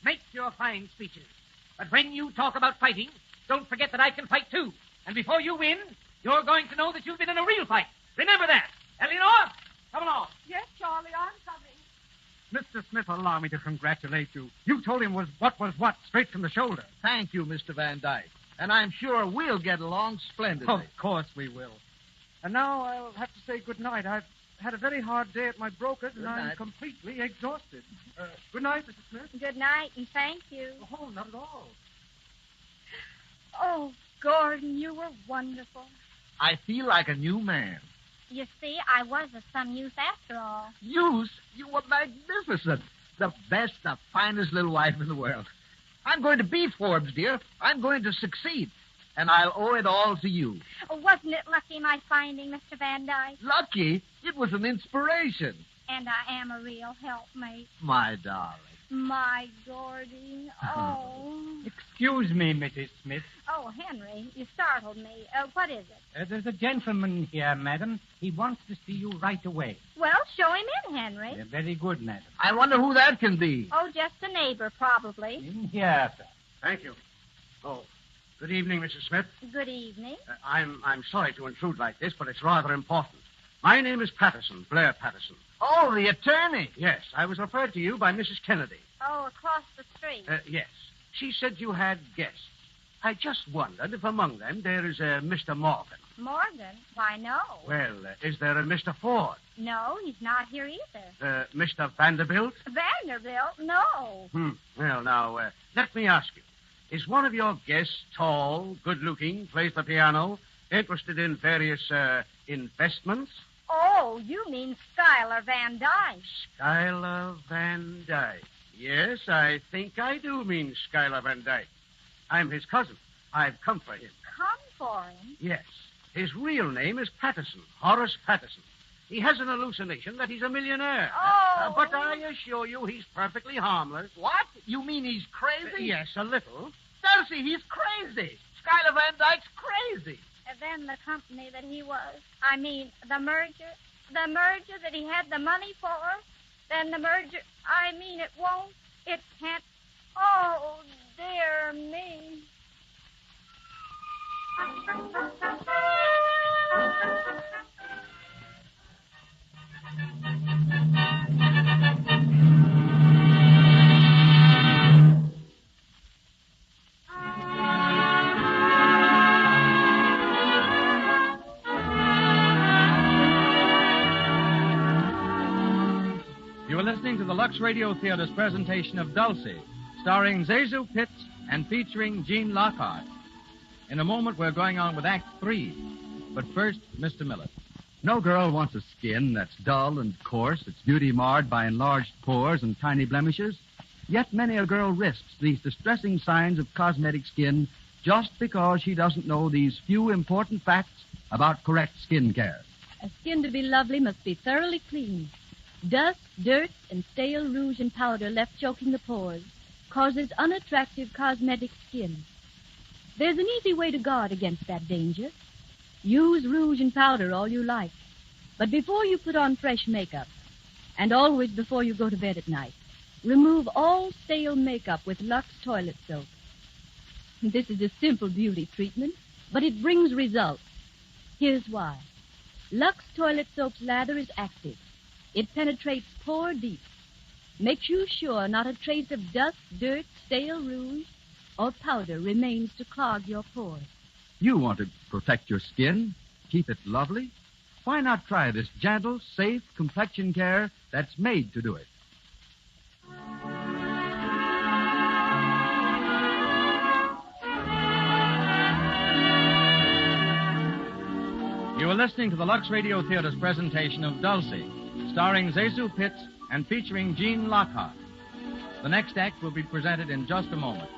Make your fine speeches. But when you talk about fighting, don't forget that I can fight, too. And before you win, you're going to know that you've been in a real fight. Remember that. Eleanor, come along. Yes, Charlie, I'm coming. Mr. Smith, allow me to congratulate you. You told him was what, straight from the shoulder. Thank you, Mr. Van Dyke. And I'm sure we'll get along splendidly. Of course we will. And now I'll have to say good night. I've had a very hard day at my broker's, and I'm completely exhausted. Good night, Mr. Smith. Good night, and thank you. Oh, not at all. Oh, Gordon, you were wonderful. I feel like a new man. You see, I was of some use after all. Use? You were magnificent. The best, the finest little wife in the world. I'm going to be Forbes, dear. I'm going to succeed. And I'll owe it all to you. Wasn't it lucky, my finding, Mr. Van Dyke? Lucky? It was an inspiration. And I am a real helpmate. My darling. My Gordy. Oh. Excuse me, Mrs. Smith. Oh, Henry, you startled me. What is it? There's a gentleman here, madam. He wants to see you right away. Well, show him in, Henry. Very good, madam. I wonder who that can be. Oh, just a neighbor, probably. In here, sir. Thank you. Oh, Good evening, Mrs. Smith. Good evening. I'm sorry to intrude like this, but it's rather important. My name is Patterson, Blair Patterson. Oh, the attorney. Yes, I was referred to you by Mrs. Kennedy. Oh, across the street. Yes. She said you had guests. I just wondered if among them there is a Mr. Morgan. Morgan? Why, no. Well, is there a Mr. Ford? No, he's not here either. Mr. Vanderbilt? Vanderbilt? No. Well, now, let me ask you. Is one of your guests tall, good-looking, plays the piano, interested in various, investments? Oh, you mean Schuyler Van Dyke. Schuyler Van Dyke. Yes, I think I do mean Schuyler Van Dyke. I'm his cousin. I've come for him. Come for him? Yes. His real name is Patterson, Horace Patterson. He has an hallucination that he's a millionaire. Oh. But I assure you he's perfectly harmless. What? You mean he's crazy? Yes, a little. Dulcie, he's crazy. Schuyler Van Dyke's crazy. And then the company that he was. I mean, the merger that he had the money for. Then the merger. I mean, it won't. It can't. Oh, dear me. You are listening to the Lux Radio Theatre's presentation of Dulcy, starring Zazu Pitts and featuring Gene Lockhart. In a moment, we're going on with Act 3. But first, Mr. Miller. No girl wants a skin that's dull and coarse, its beauty marred by enlarged pores and tiny blemishes. Yet many a girl risks these distressing signs of cosmetic skin just because she doesn't know these few important facts about correct skin care. A skin to be lovely must be thoroughly clean. Dust, dirt, and stale rouge and powder left choking the pores causes unattractive cosmetic skin. There's an easy way to guard against that danger. Use rouge and powder all you like. But before you put on fresh makeup, and always before you go to bed at night, remove all stale makeup with Lux toilet soap. This is a simple beauty treatment, but it brings results. Here's why. Lux toilet soap's lather is active. It penetrates pore deep. Makes you sure not a trace of dust, dirt, stale rouge, or powder remains to clog your pores. You want to protect your skin, keep it lovely? Why not try this gentle, safe complexion care that's made to do it? You are listening to the Lux Radio Theatre's presentation of Dulcy, starring Zazu Pitts and featuring Gene Lockhart. The next act will be presented in just a moment.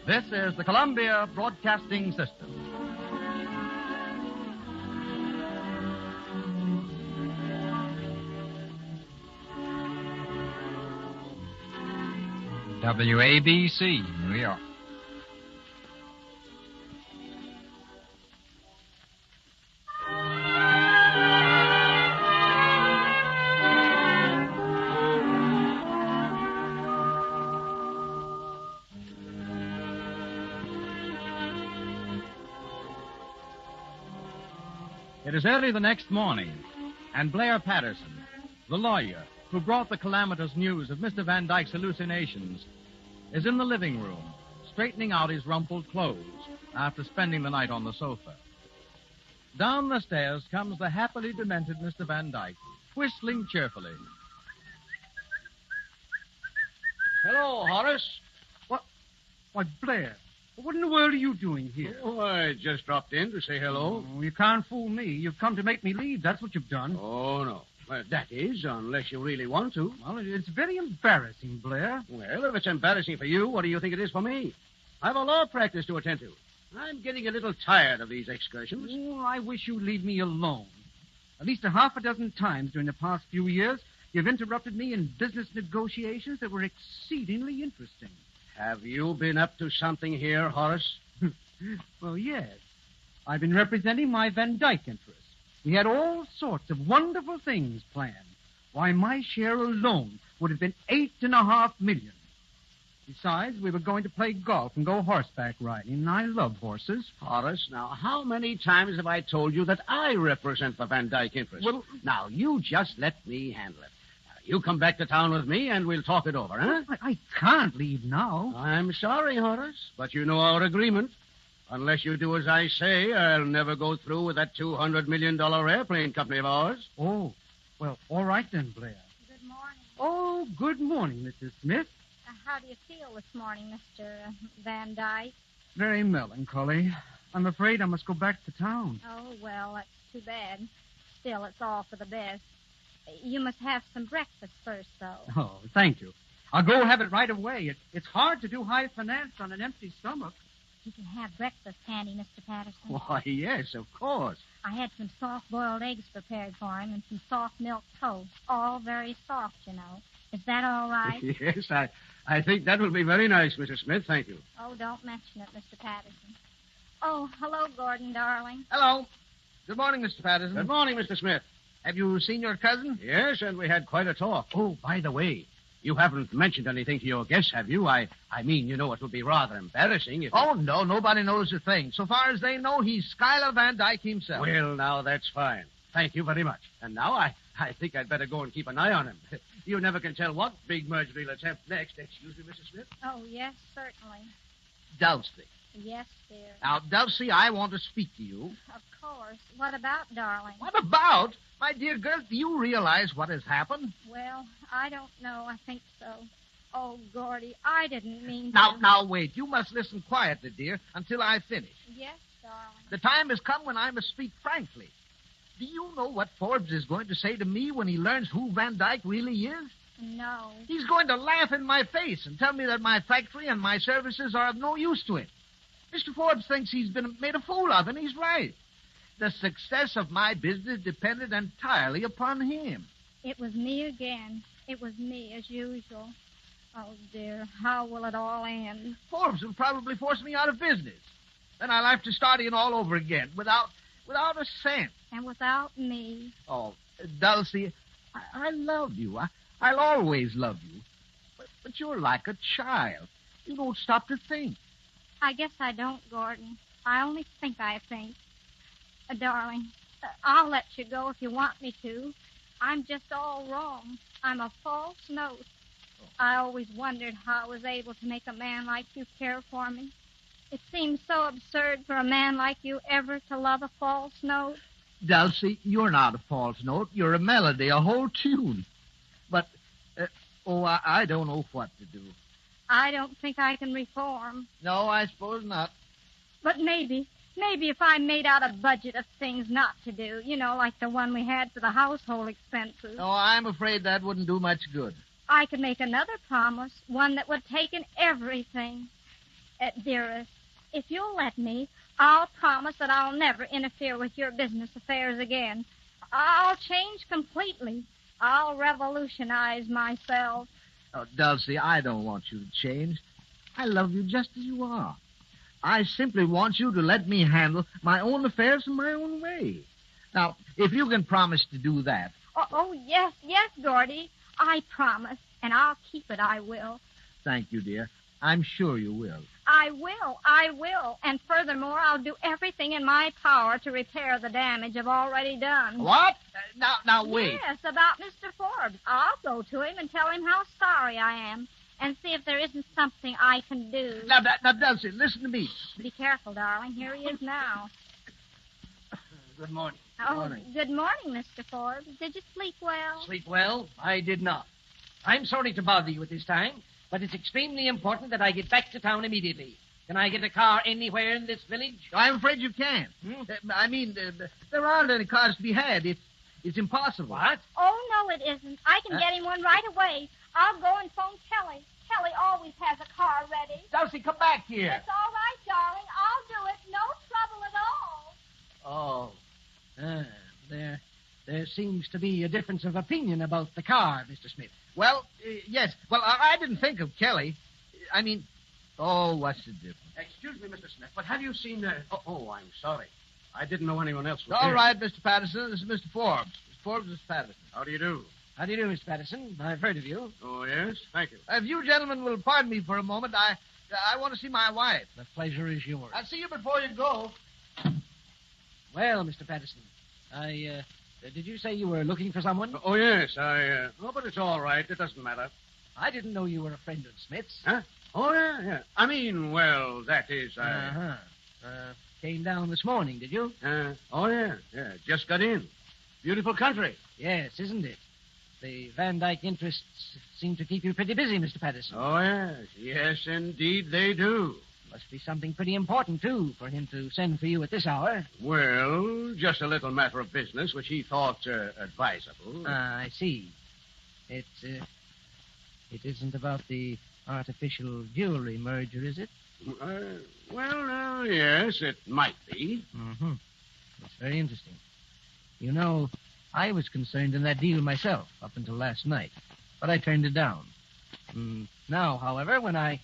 This is the Columbia Broadcasting System. WABC, New York. It is early the next morning, and Blair Patterson, the lawyer who brought the calamitous news of Mr. Van Dyke's hallucinations, is in the living room, straightening out his rumpled clothes after spending the night on the sofa. Down the stairs comes the happily demented Mr. Van Dyke, whistling cheerfully. Hello, Horace. Why, Blair, what in the world are you doing here? Oh, I just dropped in to say hello. Oh, you can't fool me. You've come to make me leave. That's what you've done. Oh, no. Well, that is, unless you really want to. Well, it's very embarrassing, Blair. Well, if it's embarrassing for you, what do you think it is for me? I've a law practice to attend to. I'm getting a little tired of these excursions. Oh, I wish you'd leave me alone. At least a half a dozen times during the past few years, you've interrupted me in business negotiations that were exceedingly interesting. Have you been up to something here, Horace? Well, yes. I've been representing my Van Dyke interests. We had all sorts of wonderful things planned. Why, my share alone would have been $8.5 million. Besides, we were going to play golf and go horseback riding, and I love horses. Horace, now, how many times have I told you that I represent the Van Dyke interest? Well, now, you just let me handle it. Now, you come back to town with me, and we'll talk it over, huh? I can't leave now. I'm sorry, Horace, but you know our agreement. Unless you do as I say, I'll never go through with that $200 million airplane company of ours. Oh, well, all right then, Blair. Good morning. Oh, good morning, Mrs. Smith. How do you feel this morning, Mr. Van Dyke? Very melancholy. I'm afraid I must go back to town. Oh, well, that's too bad. Still, it's all for the best. You must have some breakfast first, though. Oh, thank you. I'll go have it right away. It's hard to do high finance on an empty stomach. You can have breakfast handy, Mr. Patterson. Why, yes, of course. I had some soft-boiled eggs prepared for him and some soft milk toast. All very soft, you know. Is that all right? Yes, I think that will be very nice, Mrs. Smith. Thank you. Oh, don't mention it, Mr. Patterson. Oh, hello, Gordon, darling. Hello. Good morning, Mr. Patterson. Good morning, Mr. Smith. Have you seen your cousin? Yes, and we had quite a talk. Oh, by the way, you haven't mentioned anything to your guests, have you? I mean, you know, it would be rather embarrassing if... Oh, no, nobody knows a thing. So far as they know, he's Schuyler Van Dyke himself. Well, now, that's fine. Thank you very much. And now I think I'd better go and keep an eye on him. You never can tell what big merger he'll attempt next. Excuse me, Mrs. Smith. Oh, yes, certainly. Dulcy. Yes, dear. Now, Dulcy, I want to speak to you. Of course. What about, darling? What about? My dear girl, do you realize what has happened? Well, I don't know. I think so. Oh, Gordy, I didn't mean Now, to. now, wait. You must listen quietly, dear, until I finish. Yes, darling. The time has come when I must speak frankly. Do you know what Forbes is going to say to me when he learns who Van Dyke really is? No. He's going to laugh in my face and tell me that my factory and my services are of no use to him. Mr. Forbes thinks he's been made a fool of, and he's right. The success of my business depended entirely upon him. It was me again. It was me, as usual. Oh, dear, how will it all end? Forbes will probably force me out of business. Then I'll have to start in all over again, without a cent. And without me. Oh, Dulcie, I love you. I'll always love you. But you're like a child. You don't stop to think. I guess I don't, Gordon. I only think I think. Darling, I'll let you go if you want me to. I'm just all wrong. I'm a false note. I always wondered how I was able to make a man like you care for me. It seems so absurd for a man like you ever to love a false note. Dulcie, you're not a false note. You're a melody, a whole tune. But, I don't know what to do. I don't think I can reform. No, I suppose not. But maybe if I made out a budget of things not to do, you know, like the one we had for the household expenses. No, I'm afraid that wouldn't do much good. I could make another promise, one that would take in everything. Dearest, if you'll let me, I'll promise that I'll never interfere with your business affairs again. I'll change completely. I'll revolutionize myself. Oh, Dulcie, I don't want you to change. I love you just as you are. I simply want you to let me handle my own affairs in my own way. Now, if you can promise to do that. Oh, yes, Gordy. I promise, and I'll keep it, I will. Thank you, dear. I'm sure you will. I will. And furthermore, I'll do everything in my power to repair the damage I've already done. What? Now, wait. Yes, about Mr. Forbes. I'll go to him and tell him how sorry I am and see if there isn't something I can do. Now, Dulcie, listen to me. Be careful, darling. Here he is now. Good morning. Good morning, Mr. Forbes. Did you sleep well? Sleep well? I did not. I'm sorry to bother you at this time, but it's extremely important that I get back to town immediately. Can I get a car anywhere in this village? I'm afraid you can't. There aren't any cars to be had. It's impossible. What? Oh, no, it isn't. I can get him one right away. I'll go and phone Kelly. Kelly always has a car ready. Dulcie, come back here. It's all right, darling. I'll do it. No trouble at all. There seems to be a difference of opinion about the car, Mr. Smith. Well, yes. Well, I didn't think of Kelly. What's the difference? Excuse me, Mr. Smith, but have you seen... I'm sorry. I didn't know anyone else was All here. right, Mr. Patterson. This is Mr. Forbes. Mr. Forbes, Mr. Patterson. How do you do? How do you do, Mr. Patterson? I've heard of you. Oh, yes? Thank you. If you gentlemen will pardon me for a moment, I want to see my wife. The pleasure is yours. I'll see you before you go. Well, Mr. Patterson, did you say you were looking for someone? Oh, yes. Oh, but it's all right. It doesn't matter. I didn't know you were a friend of Smith's. Huh? Oh, yeah. I mean, well, that is, Came down this morning, did you? Oh, yeah. Yeah, just got in. Beautiful country. Yes, isn't it? The Van Dyke interests seem to keep you pretty busy, Mr. Patterson. Oh, yes. Yes, indeed they do. Must be something pretty important, too, for him to send for you at this hour. Well, just a little matter of business which he thought advisable. I see. It isn't about the artificial jewelry merger, is it? Well, yes, it might be. Mm-hmm. That's very interesting. You know, I was concerned in that deal myself up until last night, but I turned it down. Now, however, when I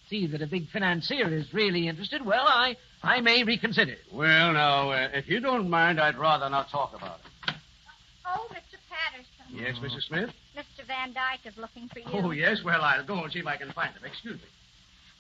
see that a big financier is really interested, well, I may reconsider. Well, now, if you don't mind, I'd rather not talk about it. Oh, Mr. Patterson. Yes, Mrs. Smith? Mr. Van Dyke is looking for you. Oh, yes? Well, I'll go and see if I can find him. Excuse me.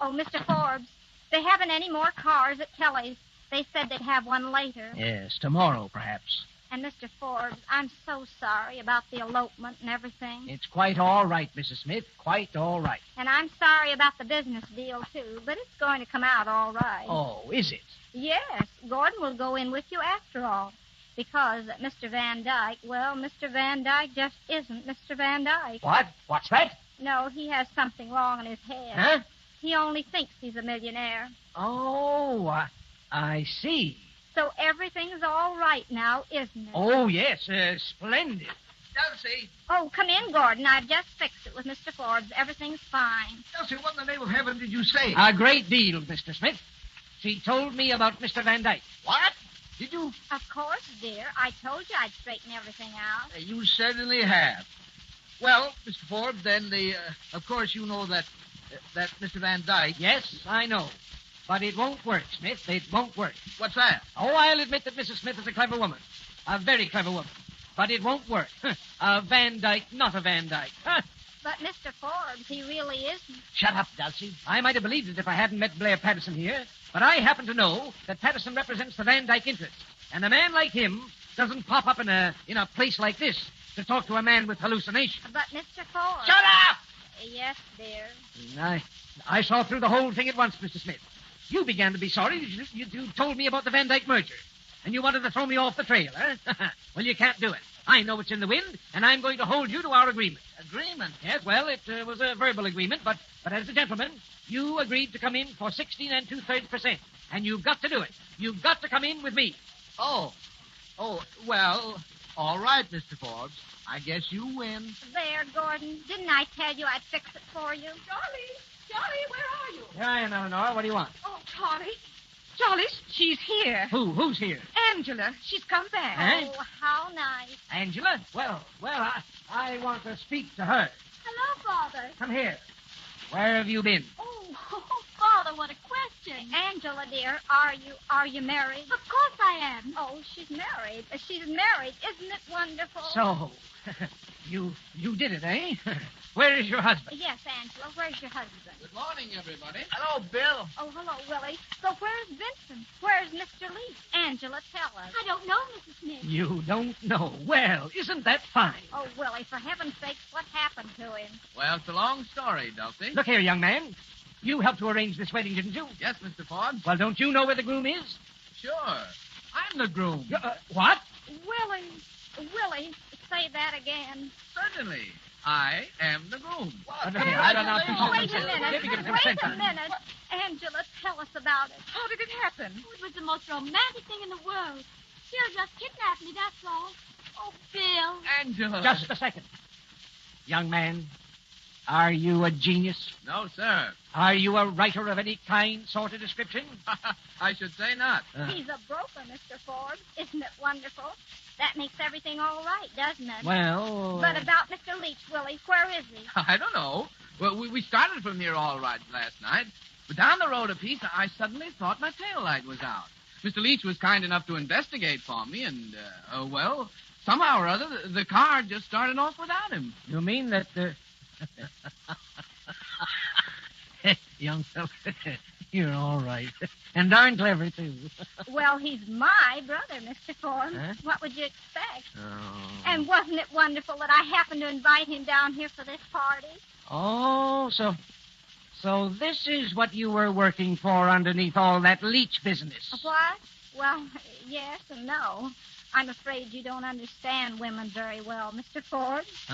Oh, Mr. Forbes, they haven't any more cars at Kelly's. They said they'd have one later. Yes, tomorrow, perhaps. And, Mr. Forbes, I'm so sorry about the elopement and everything. It's quite all right, Mrs. Smith. Quite all right. And I'm sorry about the business deal, too, but it's going to come out all right. Oh, is it? Yes, Gordon will go in with you after all. Because Mr. Van Dyke, well, Mr. Van Dyke just isn't Mr. Van Dyke. What? What's that? No, he has something wrong in his head. Huh? He only thinks he's a millionaire. Oh, I see. So everything's all right now, isn't it? Oh, yes, splendid. Dulcy. Oh, come in, Gordon. I've just fixed it with Mr. Forbes. Everything's fine. Dulcie, what in the name of heaven did you say? A great deal, Mr. Smith. She told me about Mr. Van Dyke. What? Did you? Of course, dear. I told you I'd straighten everything out. You certainly have. Well, Mr. Forbes, then of course you know that Mr. Van Dyke. Yes, I know. But it won't work, Smith. It won't work. What's that? Oh, I'll admit that Mrs. Smith is a clever woman. A very clever woman. But it won't work. A Van Dyke, not a Van Dyke. But, Mr. Forbes, he really isn't. Shut up, Dulcy. I might have believed it if I hadn't met Blair Patterson here. But I happen to know that Patterson represents the Van Dyke interest. And a man like him doesn't pop up in a place like this to talk to a man with hallucinations. But, Mr. Forbes... Shut up! Yes, dear. I saw through the whole thing at once, Mr. Smith. You began to be sorry. You told me about the Van Dyke merger. And you wanted to throw me off the trail, huh? Well, you can't do it. I know what's in the wind, and I'm going to hold you to our agreement. Agreement? Yes, well, it was a verbal agreement, but as a gentleman, you agreed to come in for 16 2/3%. And you've got to do it. You've got to come in with me. Oh, well, all right, Mr. Forbes. I guess you win. There, Gordon. Didn't I tell you I'd fix it for you? Charlie, where are you? Here I am, Eleanor. What do you want? Oh, Charlie. Charlie, she's here. Who's here? Angela. She's come back. Eh? Oh, how nice. Angela? Well, I want to speak to her. Hello, Father. Come here. Where have you been? Oh, Father, what a question. Angela, dear, are you married? Of course I am. Oh, she's married. She's married. Isn't it wonderful? So, you did it, eh? Where is your husband? Yes, Angela. Where's your husband? Good morning, everybody. Hello, Bill. Oh, hello, Willie. So where's Vincent? Where's Mr. Leach? Angela, tell us. I don't know, Mrs. Smith. You don't know. Well, isn't that fine? Oh, Willie, for heaven's sakes, what happened to him? Well, it's a long story, Dulcy. Look here, young man. You helped to arrange this wedding, didn't you? Yes, Mr. Forbes. Well, don't you know where the groom is? Sure. I'm the groom. What? Willie, say that again. Certainly. I am the groom. Wait a minute. Angela, tell us about it. How did it happen? Oh, it was the most romantic thing in the world. She'll just kidnap me, that's all. Oh, Bill. Angela. Just a second. Young man, are you a genius? No, sir. Are you a writer of any kind, sort of description? I should say not. He's a broker, Mr. Forbes. Isn't it wonderful? That makes everything all right, doesn't it? Well... But about Mr. Leach, Willie, where is he? I don't know. Well, we started from here all right last night, but down the road a piece, I suddenly thought my tail light was out. Mr. Leach was kind enough to investigate for me, and, somehow or other, the car just started off without him. You mean that... Young fellow, you're all right. And darn clever, too. Well, he's my brother, Mr. Forbes. Huh? What would you expect? Oh. And wasn't it wonderful that I happened to invite him down here for this party? Oh, so this is what you were working for underneath all that leech business. What? Well, yes and no. I'm afraid you don't understand women very well, Mr. Forbes.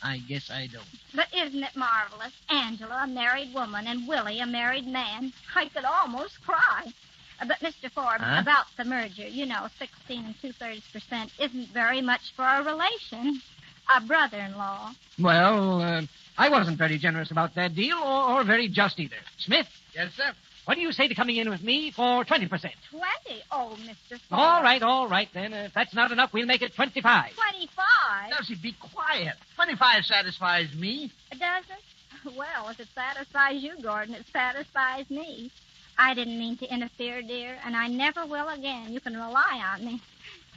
I guess I don't. But isn't it marvelous? Angela, a married woman, and Willie, a married man. I could almost cry. But, Mr. Forbes, Huh? about the merger, 16 2/3% isn't very much for a relation. A brother-in-law. Well, I wasn't very generous about that deal, or very just either. Smith? Yes, sir. What do you say to coming in with me for 20%? 20? Oh, Mr. Forbes. All right, then. If that's not enough, we'll make it 25. 25? Dulcy, be quiet. 25 satisfies me. Does it? Well, if it satisfies you, Gordon, it satisfies me. I didn't mean to interfere, dear, and I never will again. You can rely on me.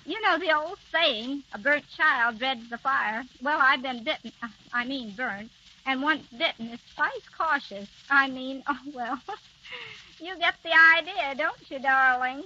You know the old saying, a burnt child dreads the fire. Well, I've been burnt. And once bitten is twice cautious. You get the idea, don't you, darling?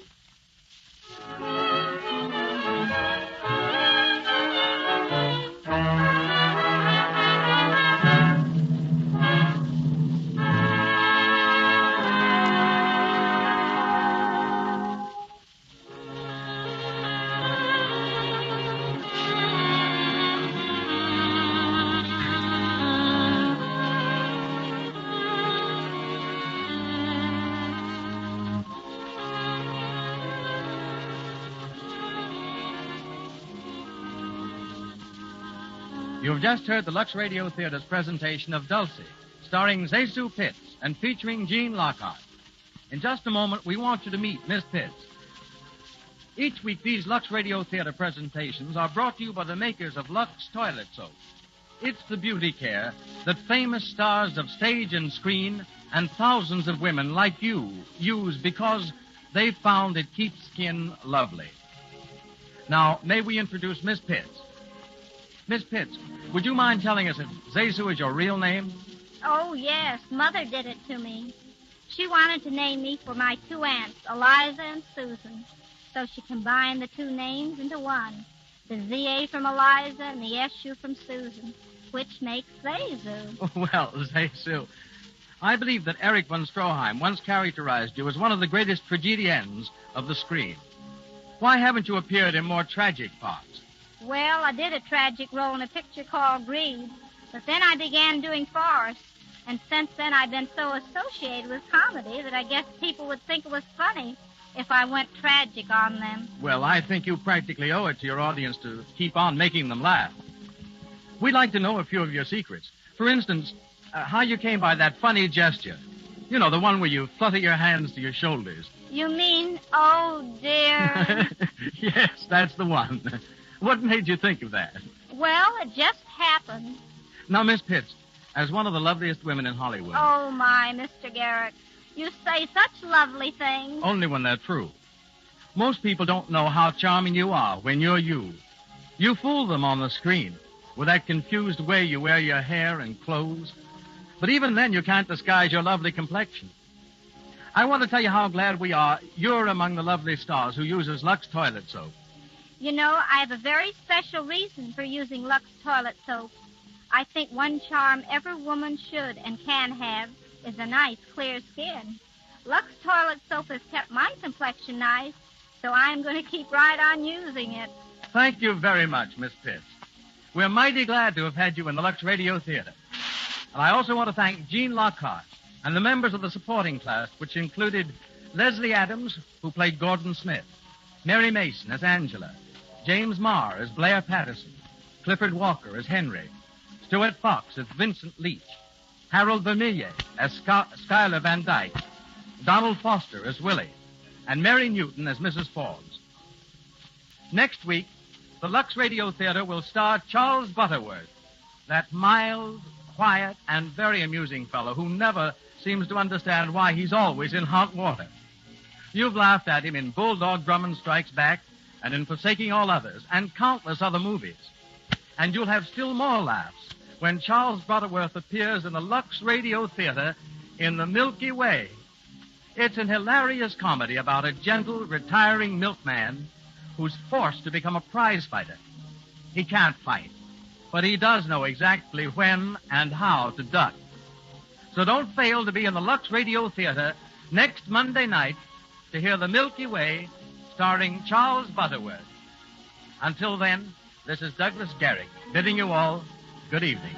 You've just heard the Lux Radio Theatre's presentation of Dulcy, starring Zesu Pitts and featuring Gene Lockhart. In just a moment, we want you to meet Miss Pitts. Each week, these Lux Radio Theatre presentations are brought to you by the makers of Lux Toilet Soap. It's the beauty care that famous stars of stage and screen and thousands of women like you use because they've found it keeps skin lovely. Now, may we introduce Miss Pitts? Miss Pitts, would you mind telling us if Zesu is your real name? Oh, yes. Mother did it to me. She wanted to name me for my two aunts, Eliza and Susan. So she combined the two names into one. The Z-A from Eliza and the S-U from Susan, which makes Zesu. Well, Zesu, I believe that Eric von Stroheim once characterized you as one of the greatest tragedians of the screen. Why haven't you appeared in more tragic parts? Well, I did a tragic role in a picture called Greed, but then I began doing farce. And since then, I've been so associated with comedy that I guess people would think it was funny if I went tragic on them. Well, I think you practically owe it to your audience to keep on making them laugh. We'd like to know a few of your secrets. For instance, how you came by that funny gesture. You know, the one where you flutter your hands to your shoulders. You mean, oh, dear? Yes, that's the one. What made you think of that? Well, it just happened. Now, Miss Pitts, as one of the loveliest women in Hollywood. Oh, my, Mr. Garrett. You say such lovely things. Only when they're true. Most people don't know how charming you are when you're you. You fool them on the screen with that confused way you wear your hair and clothes. But even then, you can't disguise your lovely complexion. I want to tell you how glad we are you're among the lovely stars who uses Lux Toilet Soap. You know, I have a very special reason for using Lux Toilet Soap. I think one charm every woman should and can have is a nice, clear skin. Lux Toilet Soap has kept my complexion nice, so I'm going to keep right on using it. Thank you very much, Miss Pitts. We're mighty glad to have had you in the Lux Radio Theatre. And I also want to thank Gene Lockhart and the members of the supporting cast, which included Leslie Adams, who played Gordon Smith, Mary Mason as Angela, James Marr as Blair Patterson, Clifford Walker as Henry, Stuart Fox as Vincent Leach, Harold Vermillier as Schuyler Van Dyke, Donald Foster as Willie, and Mary Newton as Mrs. Forbes. Next week, the Lux Radio Theatre will star Charles Butterworth, that mild, quiet, and very amusing fellow who never seems to understand why he's always in hot water. You've laughed at him in Bulldog Drummond Strikes Back and in Forsaking All Others, and countless other movies. And you'll have still more laughs when Charles Butterworth appears in the Lux Radio Theatre in The Milky Way. It's an hilarious comedy about a gentle, retiring milkman who's forced to become a prize fighter. He can't fight, but he does know exactly when and how to duck. So don't fail to be in the Lux Radio Theatre next Monday night to hear The Milky Way starring Charles Butterworth. Until then, this is Douglas Garrick bidding you all good evening.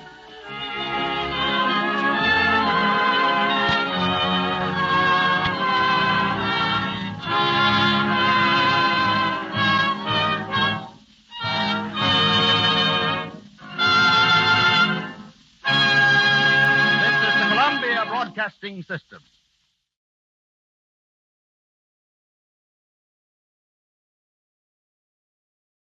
This is the Columbia Broadcasting System.